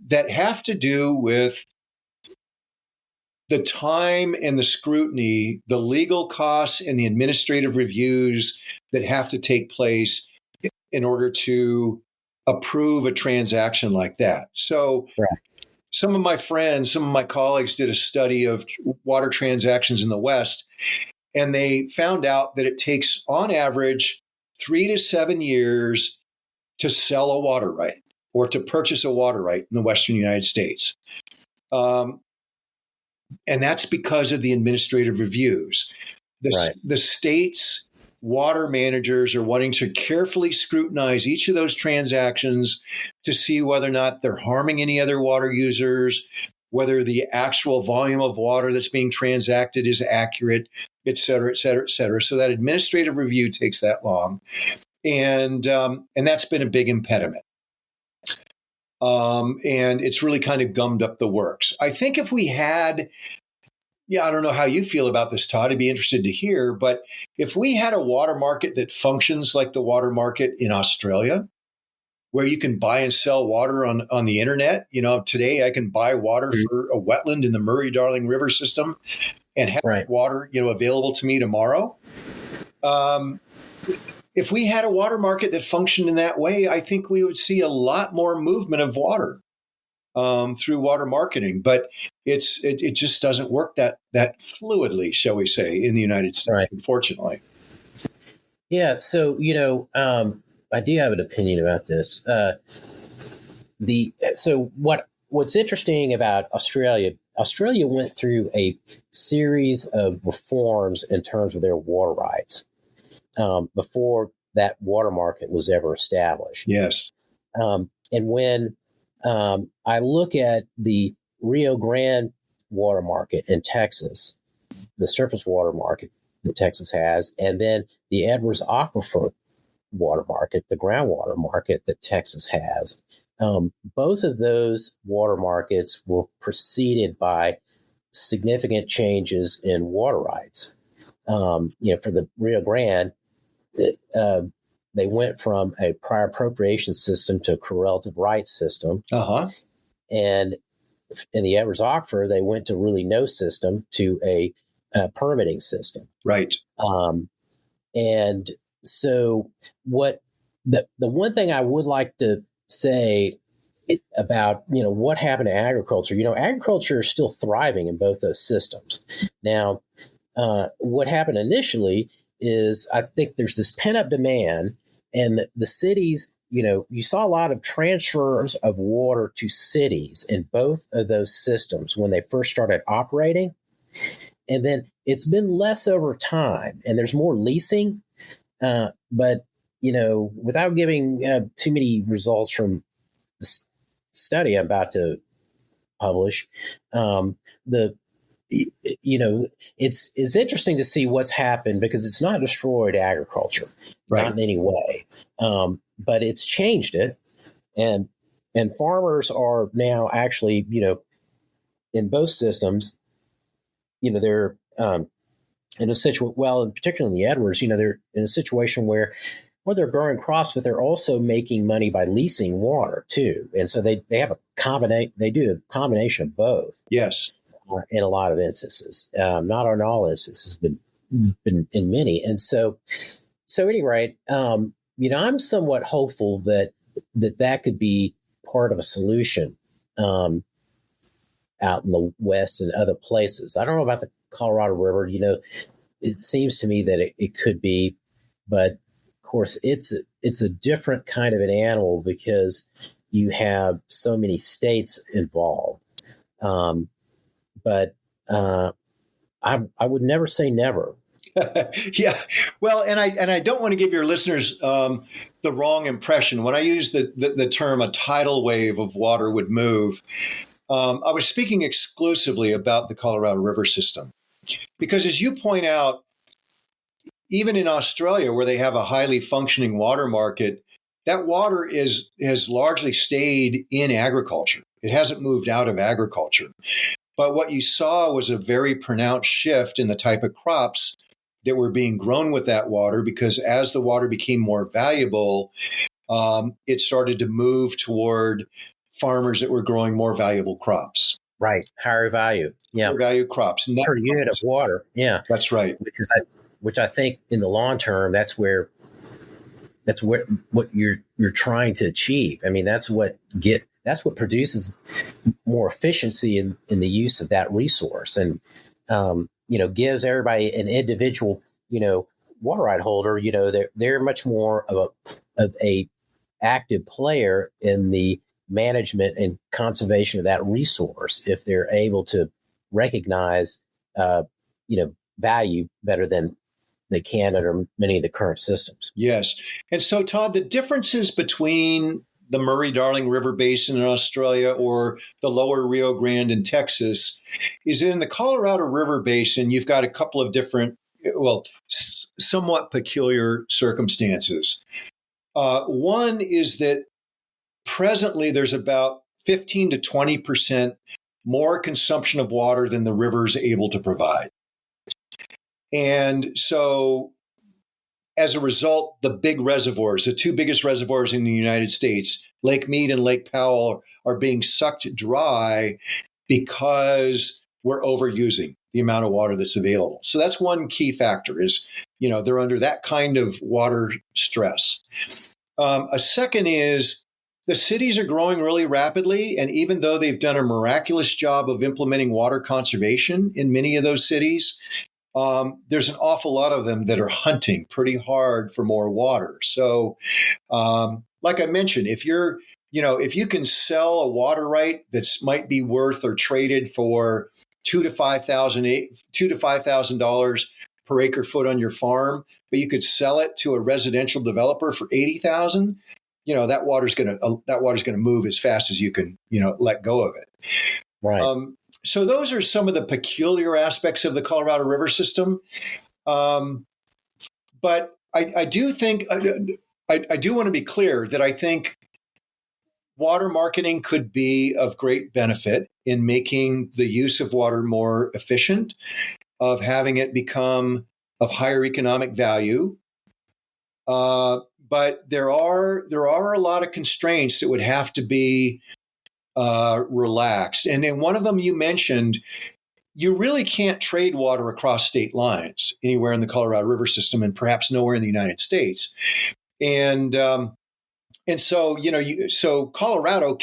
B: that have to do with the time and the scrutiny, the legal costs and the administrative reviews that have to take place in order to approve a transaction like that. So some of my friends, some of my colleagues did a study of water transactions in the West, and they found out that it takes, on average, 3 to 7 years to sell a water right or to purchase a water right in the Western United States. And that's because of the administrative reviews. The state's water managers are wanting to carefully scrutinize each of those transactions to see whether or not they're harming any other water users, whether the actual volume of water that's being transacted is accurate, et cetera, et cetera, et cetera. So that administrative review takes that long. And that's been a big impediment. And it's really kind of gummed up the works. I think if we had, I don't know how you feel about this, Todd, I'd be interested to hear, but if we had a water market that functions like the water market in Australia, where you can buy and sell water on the internet, today I can buy water for a wetland in the Murray-Darling River system and have that water, available to me tomorrow. If we had a water market that functioned in that way, I think we would see a lot more movement of water through water marketing. But it just doesn't work that fluidly, shall we say, in the United States, unfortunately.
A: Yeah. So, I do have an opinion about this. What's interesting about Australia went through a series of reforms in terms of their water rights. Before that water market was ever established.
B: Yes.
A: And when I look at the Rio Grande water market in Texas, the surface water market that Texas has, and then the Edwards Aquifer water market, the groundwater market that Texas has, both of those water markets were preceded by significant changes in water rights. For the Rio Grande, they went from a prior appropriation system to a correlative rights system. And in the Edwards Aquifer, they went to really no system to a permitting system.
B: Right.
A: And so what the one thing I would like to say about, what happened to agriculture, agriculture is still thriving in both those systems. Now, what happened initially is I think there's this pent-up demand, and the cities, you saw a lot of transfers of water to cities in both of those systems when they first started operating. And then it's been less over time, and there's more leasing. But, without giving too many results from the study I'm about to publish, it's interesting to see what's happened, because it's not destroyed agriculture, not in any way, but it's changed it, and farmers are now actually, in both systems, they're in a situation. Well, in particular in the Edwards, they're in a situation where they're growing crops, but they're also making money by leasing water too, and so they have they do a combination of both.
B: Yes.
A: In a lot of instances, not in all instances, but been in many. And so anyway, I'm somewhat hopeful that could be part of a solution out in the West and other places. I don't know about the Colorado River. It seems to me that it could be, but of course it's a different kind of an animal because you have so many states involved. But I would never say never.
B: Yeah. Well, and I don't want to give your listeners the wrong impression. When I use the term a tidal wave of water would move, I was speaking exclusively about the Colorado River system. Because as you point out, even in Australia, where they have a highly functioning water market, that water has largely stayed in agriculture. It hasn't moved out of agriculture. But what you saw was a very pronounced shift in the type of crops that were being grown with that water, because as the water became more valuable, it started to move toward farmers that were growing more valuable crops.
A: Right. Higher value. Yeah.
B: Higher value crops.
A: Per unit of water. Yeah.
B: That's right.
A: Which I think in the long term, that's what you're trying to achieve. I mean, that's what produces more efficiency in the use of that resource, and gives everybody an individual water right holder. They're much more of a active player in the management and conservation of that resource if they're able to recognize value better than they can under many of the current systems.
B: Yes. And so, Todd, the differences between the Murray-Darling River Basin in Australia or the lower Rio Grande in Texas is in the Colorado River Basin, you've got a couple of different, somewhat peculiar circumstances. One is that presently there's about 15 to 20% more consumption of water than the river is able to provide. And so as a result, the big reservoirs, the two biggest reservoirs in the United States, Lake Mead and Lake Powell, are being sucked dry because we're overusing the amount of water that's available. So that's one key factor is, they're under that kind of water stress. A second is the cities are growing really rapidly. And even though they've done a miraculous job of implementing water conservation in many of those cities, there's an awful lot of them that are hunting pretty hard for more water. So, like I mentioned, if you can sell a water right that's might be worth or traded for $2,000 to $5,000 per acre foot on your farm, but you could sell it to a residential developer for $80,000, that water's gonna move as fast as you can let go of it.
A: Right.
B: So those are some of the peculiar aspects of the Colorado River system. But I do think, I do want to be clear that I think water marketing could be of great benefit in making the use of water more efficient, of having it become of higher economic value. but there are a lot of constraints that would have to be relaxed. And then one of them you mentioned, you really can't trade water across state lines anywhere in the Colorado River system, and perhaps nowhere in the United States. And so, so a Colorado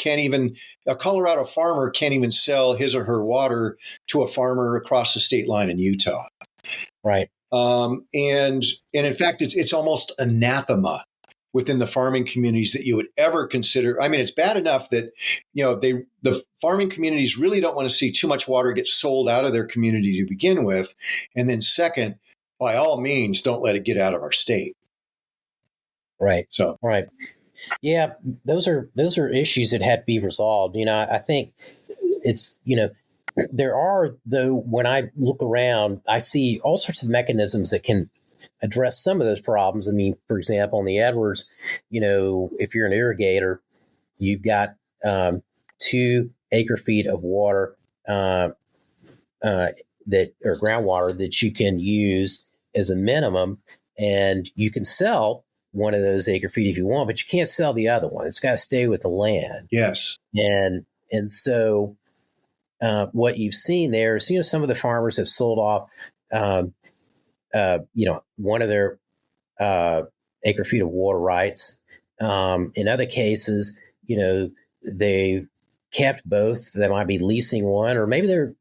B: farmer can't even sell his or her water to a farmer across the state line in Utah.
C: Right.
B: And in fact, it's almost anathema within the farming communities that you would ever consider. I mean, it's bad enough that, the farming communities really don't want to see too much water get sold out of their community to begin with. And then second, by all means, don't let it get out of our state.
C: Right.
B: So,
C: right. Yeah, those are issues that have to be resolved. I think it's, there are, though, when I look around, I see all sorts of mechanisms that can address some of those problems. I mean, for example, in the Edwards, if you're an irrigator, you've got 2 acre feet of water that or groundwater that you can use as a minimum, and you can sell one of those acre feet if you want, but you can't sell the other one. It's got to stay with the land.
B: Yes.
C: And so what you've seen there is, some of the farmers have sold off, one of their acre feet of water rights. In other cases, they've kept both. They might be leasing one, or maybe they're,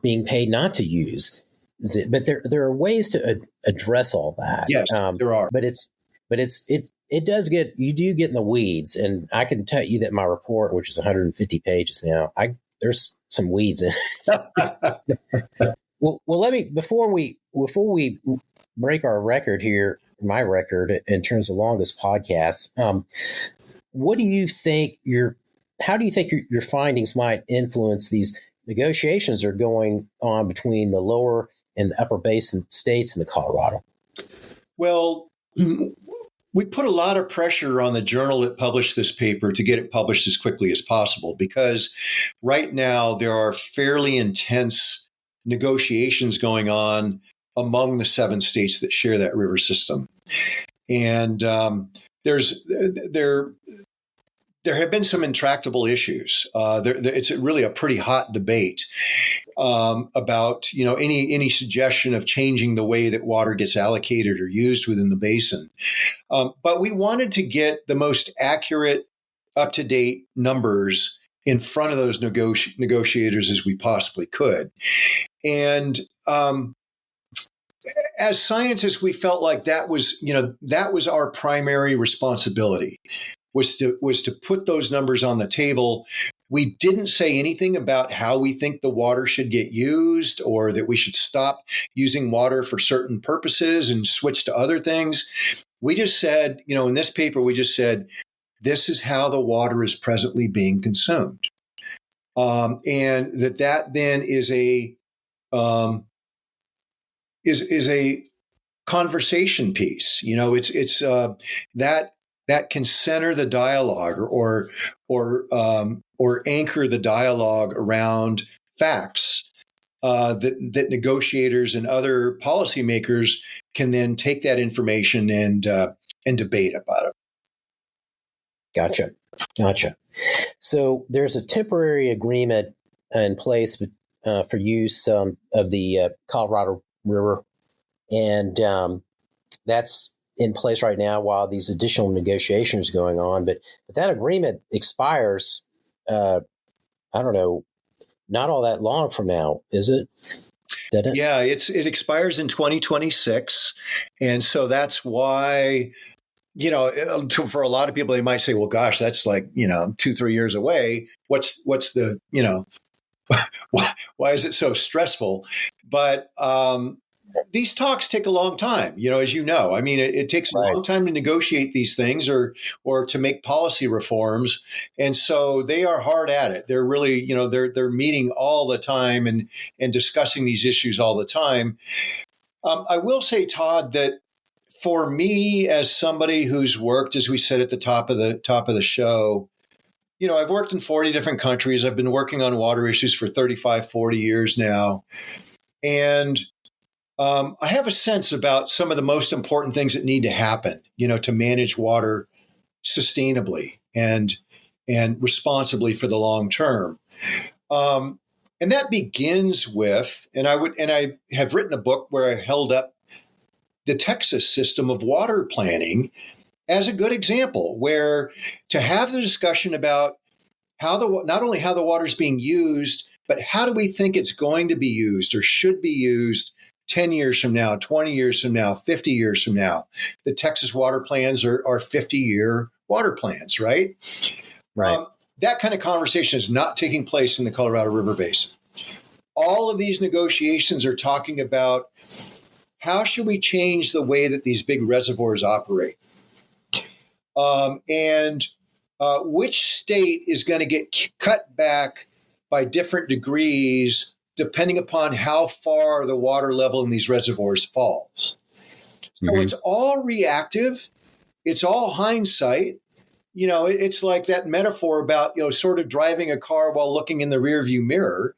C: being paid not to use it. But there are ways to address all that.
B: Yes, there are.
C: But you do get in the weeds, and I can tell you that my report, which is 150 pages now, there's some weeds in it. Well, let me before we break our record here, my record in terms of longest podcasts. What do you think how do you think your findings might influence these negotiations that are going on between the lower and upper basin states in the Colorado?
B: Well, we put a lot of pressure on the journal that published this paper to get it published as quickly as possible, because right now there are fairly intense negotiations going on among the 7 states that share that river system. And there have been some intractable issues. It's really a pretty hot debate about any suggestion of changing the way that water gets allocated or used within the basin. But we wanted to get the most accurate, up-to-date numbers in front of those negotiators as we possibly could. And as scientists, we felt like that was our primary responsibility, was to put those numbers on the table. We didn't say anything about how we think the water should get used, or that we should stop using water for certain purposes and switch to other things. We just said, in this paper, we just said, this is how the water is presently being consumed. And that then is a conversation piece. It's that can center the dialogue or anchor the dialogue around facts that negotiators and other policymakers can then take that information and debate about it.
C: Gotcha. So there's a temporary agreement in place for use of the Colorado River, and that's in place right now while these additional negotiations are going on. But that agreement expires, I don't know, not all that long from now, is it?
B: Yeah, it expires in 2026. And so that's why, for a lot of people, they might say, well, gosh, that's like, 2-3 years away. What's the, why is it so stressful? But these talks take a long time, as you know. I mean, it takes a long time to negotiate these things or to make policy reforms. And so they are hard at it. They're really, they're meeting all the time and discussing these issues all the time. I will say, Todd, that for me, as somebody who's worked, as we said at the top of the show, I've worked in 40 different countries. I've been working on water issues for 35, 40 years now. And I have a sense about some of the most important things that need to happen, to manage water sustainably and responsibly for the long term. And that begins with, and I have written a book where I held up the Texas system of water planning as a good example, where to have the discussion about not only how the water is being used, but how do we think it's going to be used or should be used 10 years from now, 20 years from now, 50 years from now. The Texas water plans are 50-year water plans, right?
C: Right.
B: That kind of conversation is not taking place in the Colorado River Basin. All of these negotiations are talking about how should we change the way that these big reservoirs operate? And which state is going to get cut back by different degrees depending upon how far the water level in these reservoirs falls. So It's all reactive. It's all hindsight. It's like that metaphor about, sort of driving a car while looking in the rearview mirror.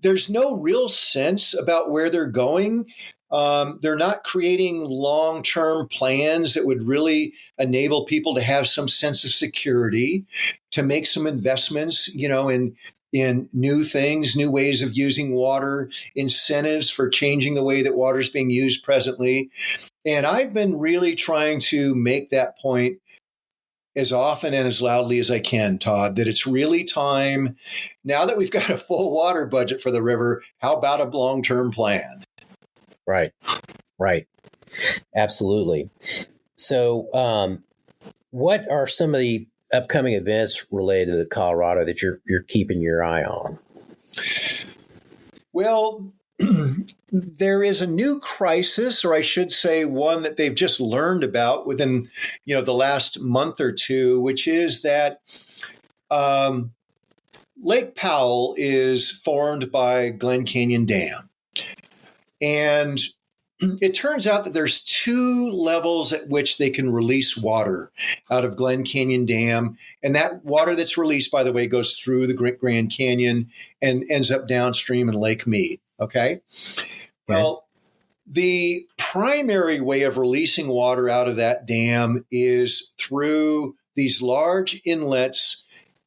B: There's no real sense about where they're going. They're not creating long-term plans that would really enable people to have some sense of security, to make some investments, in new things, new ways of using water, incentives for changing the way that water is being used presently. And I've been really trying to make that point as often and as loudly as I can, Todd, that it's really time, now that we've got a full water budget for the river, how about a long-term plan?
C: Right. Absolutely. So what are some of the upcoming events related to Colorado that you're keeping your eye on?
B: Well, there is a new crisis, or I should say one that they've just learned about within, the last month or two, which is that Lake Powell is formed by Glen Canyon Dam. And it turns out that there's two levels at which they can release water out of Glen Canyon Dam. And that water that's released, by the way, goes through the Grand Canyon and ends up downstream in Lake Mead. Okay. Well, the primary way of releasing water out of that dam is through these large inlets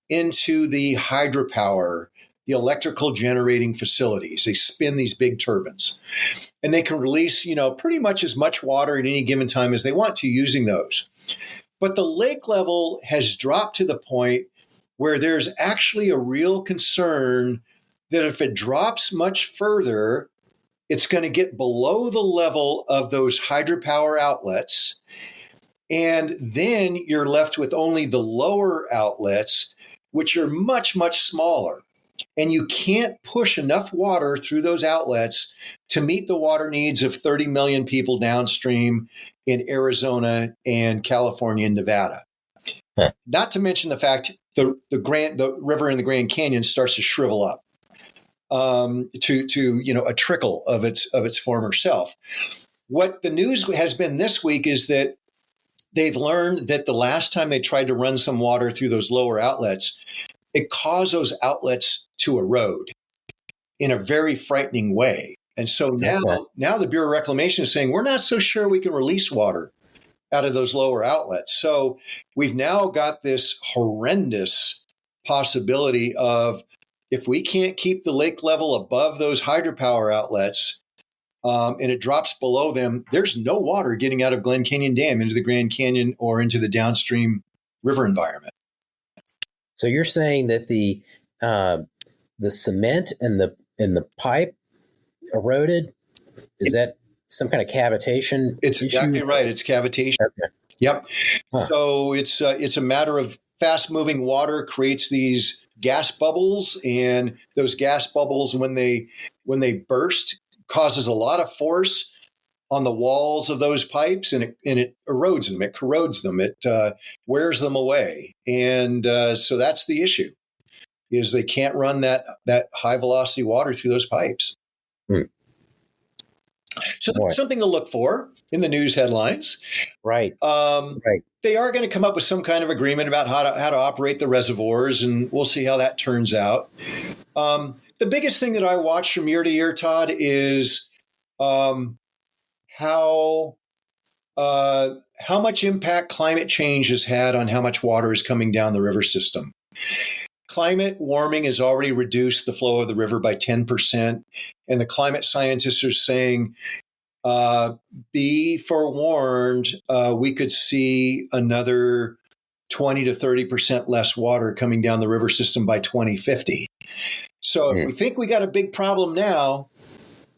B: into the hydropower, the electrical generating facilities. They spin these big turbines, and they can release, pretty much as much water at any given time as they want to using those. But the lake level has dropped to the point where there's actually a real concern that if it drops much further, it's going to get below the level of those hydropower outlets. And then you're left with only the lower outlets, which are much, much smaller. And you can't push enough water through those outlets to meet the water needs of 30 million people downstream in Arizona and California and Nevada. Huh. Not to mention the fact the river in the Grand Canyon starts to shrivel up to a trickle of its former self. What the news has been this week is that they've learned that the last time they tried to run some water through those lower outlets, it caused those outlets to erode in a very frightening way. And so now the Bureau of Reclamation is saying, we're not so sure we can release water out of those lower outlets. So we've now got this horrendous possibility of, if we can't keep the lake level above those hydropower outlets and it drops below them, there's no water getting out of Glen Canyon Dam into the Grand Canyon or into the downstream river environment.
C: So you're saying that the cement and the pipe eroded? Is that some kind of cavitation?
B: It's issue? Exactly right. It's cavitation. Okay. Yep. Huh. So it's a matter of fast moving water creates these gas bubbles, and those gas bubbles, when they burst, causes a lot of force on the walls of those pipes, and it erodes them, it corrodes them, it wears them away. And so that's the issue, is they can't run that high velocity water through those pipes. So there's something to look for in the news headlines.
C: Right.
B: They are going to come up with some kind of agreement about how to operate the reservoirs, and we'll see how that turns out. The biggest thing that I watch from year to year, Todd, is how much impact climate change has had on how much water is coming down the river system. Climate warming has already reduced the flow of the river by 10%, and the climate scientists are saying, be forewarned, we could see another 20 to 30% less water coming down the river system by 2050. So if we think we got a big problem now,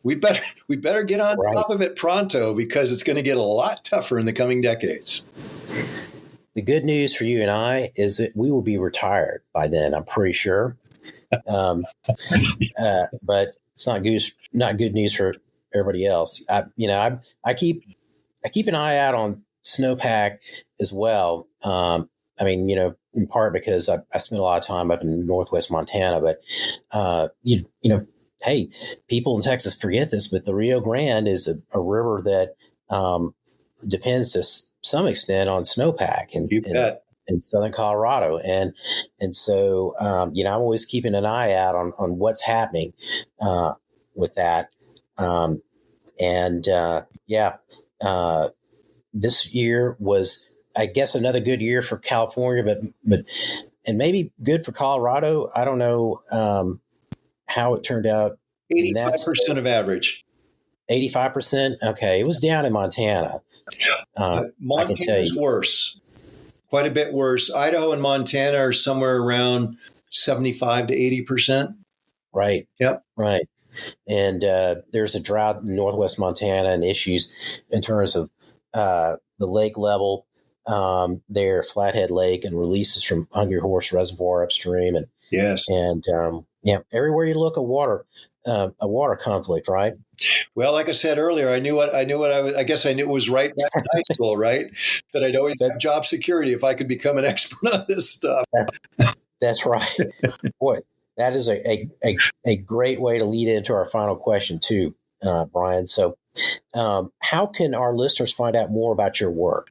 B: we better get on top of it pronto, because it's going to get a lot tougher in the coming decades.
C: The good news for you and I is that we will be retired by then, I'm pretty sure. But it's not good news for everybody else. I keep an eye out on snowpack as well. In part because I spent a lot of time up in Northwest Montana, but hey, people in Texas forget this, but the Rio Grande is a river that depends to some extent on snowpack in southern Colorado, and so I'm always keeping an eye out on what's happening with that, this year was, I guess, another good year for California, but maybe good for Colorado. I don't know how it turned out.
B: 85% of average.
C: 85%. Okay, it was down in Montana.
B: Montana's worse, quite a bit worse. Idaho and Montana are somewhere around 75 to 80%.
C: Right.
B: Yep.
C: Right. And there's a drought in Northwest Montana and issues in terms of the lake level there, Flathead Lake, and releases from Hungry Horse Reservoir upstream. And
B: yes.
C: And everywhere you look, a water conflict, right?
B: Well, like I said earlier, I knew I guess I knew it was right back in high school, right? That I'd always have job security if I could become an expert on this stuff.
C: That's right. Boy, that is a great way to lead into our final question too, Brian. So how can our listeners find out more about your work?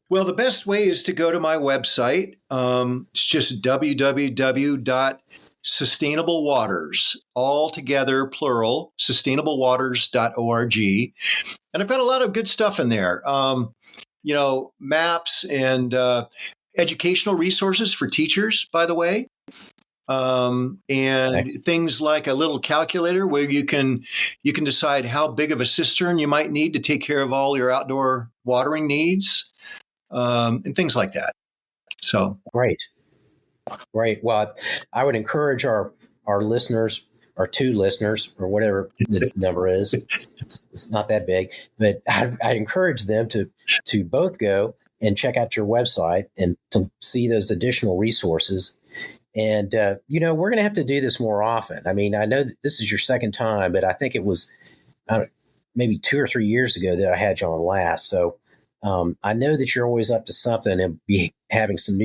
B: Well, the best way is to go to my website. It's just www.sustainablewaters, all together, plural, sustainablewaters.org. And I've got a lot of good stuff in there. Maps and educational resources for teachers, by the way. Things like a little calculator where you can decide how big of a cistern you might need to take care of all your outdoor watering needs, and things like that. So
C: great. Well, I would encourage our listeners, our 2 listeners, or whatever the number is. It's not that big, but I'd encourage them to both go and check out your website and to see those additional resources. And, we're going to have to do this more often. I mean, I know that this is your second time, but I think it was maybe 2 or 3 years ago that I had you on last. So I know that you're always up to something and be having some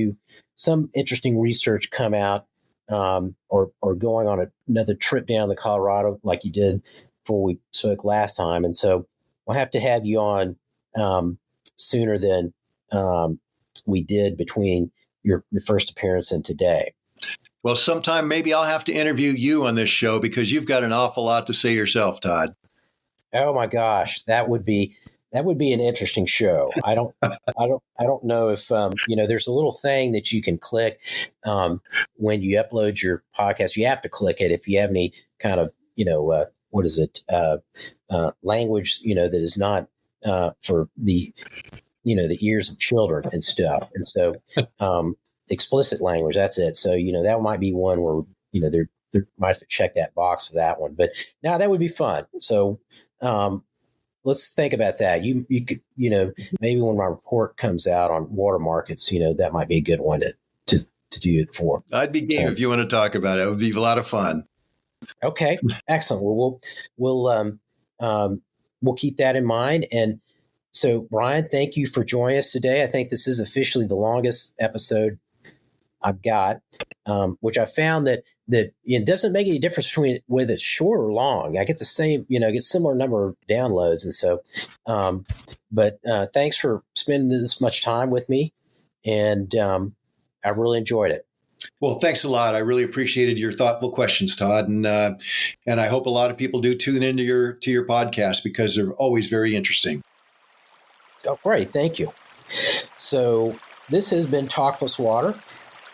C: interesting research come out, or going on another trip down to Colorado like you did before we spoke last time. And so we'll have to have you on sooner than we did between your first appearance and today.
B: Well, sometime maybe I'll have to interview you on this show, because you've got an awful lot to say yourself, Todd.
C: Oh my gosh, that would be an interesting show. I don't know if there's a little thing that you can click when you upload your podcast. You have to click it if you have any kind of language that is not for the the ears of children and stuff. And so explicit language, that's it. So that might be one where they might have to check that box for that one. But now that would be fun. So let's think about that. You could, maybe when my report comes out on water markets, that might be a good one to do it for.
B: I'd be game if you want to talk about it. It would be a lot of fun.
C: Okay, excellent. Well, we'll keep that in mind. And so, Brian, thank you for joining us today. I think this is officially the longest episode I've got, which I found that it doesn't make any difference between whether it's short or long. I get the same, get similar number of downloads. And so, but thanks for spending this much time with me. And I really enjoyed it.
B: Well, thanks a lot. I really appreciated your thoughtful questions, Todd, and I hope a lot of people do tune into your podcast because they're always very interesting.
C: Oh, great. Thank you. So this has been Talk+Water,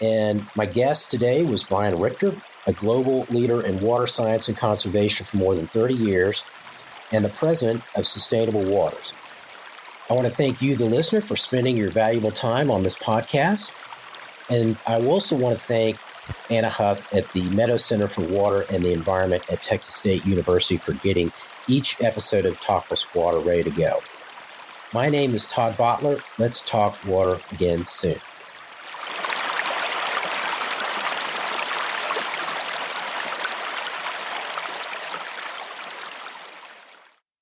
C: and my guest today was Brian Richter, a global leader in water science and conservation for more than 30 years, and the president of Sustainable Waters. I want to thank you, the listener, for spending your valuable time on this podcast. And I also want to thank Anna Huff at the Meadow Center for Water and the Environment at Texas State University for getting each episode of Talk+Water ready to go. My name is Todd Bottler. Let's talk water again soon.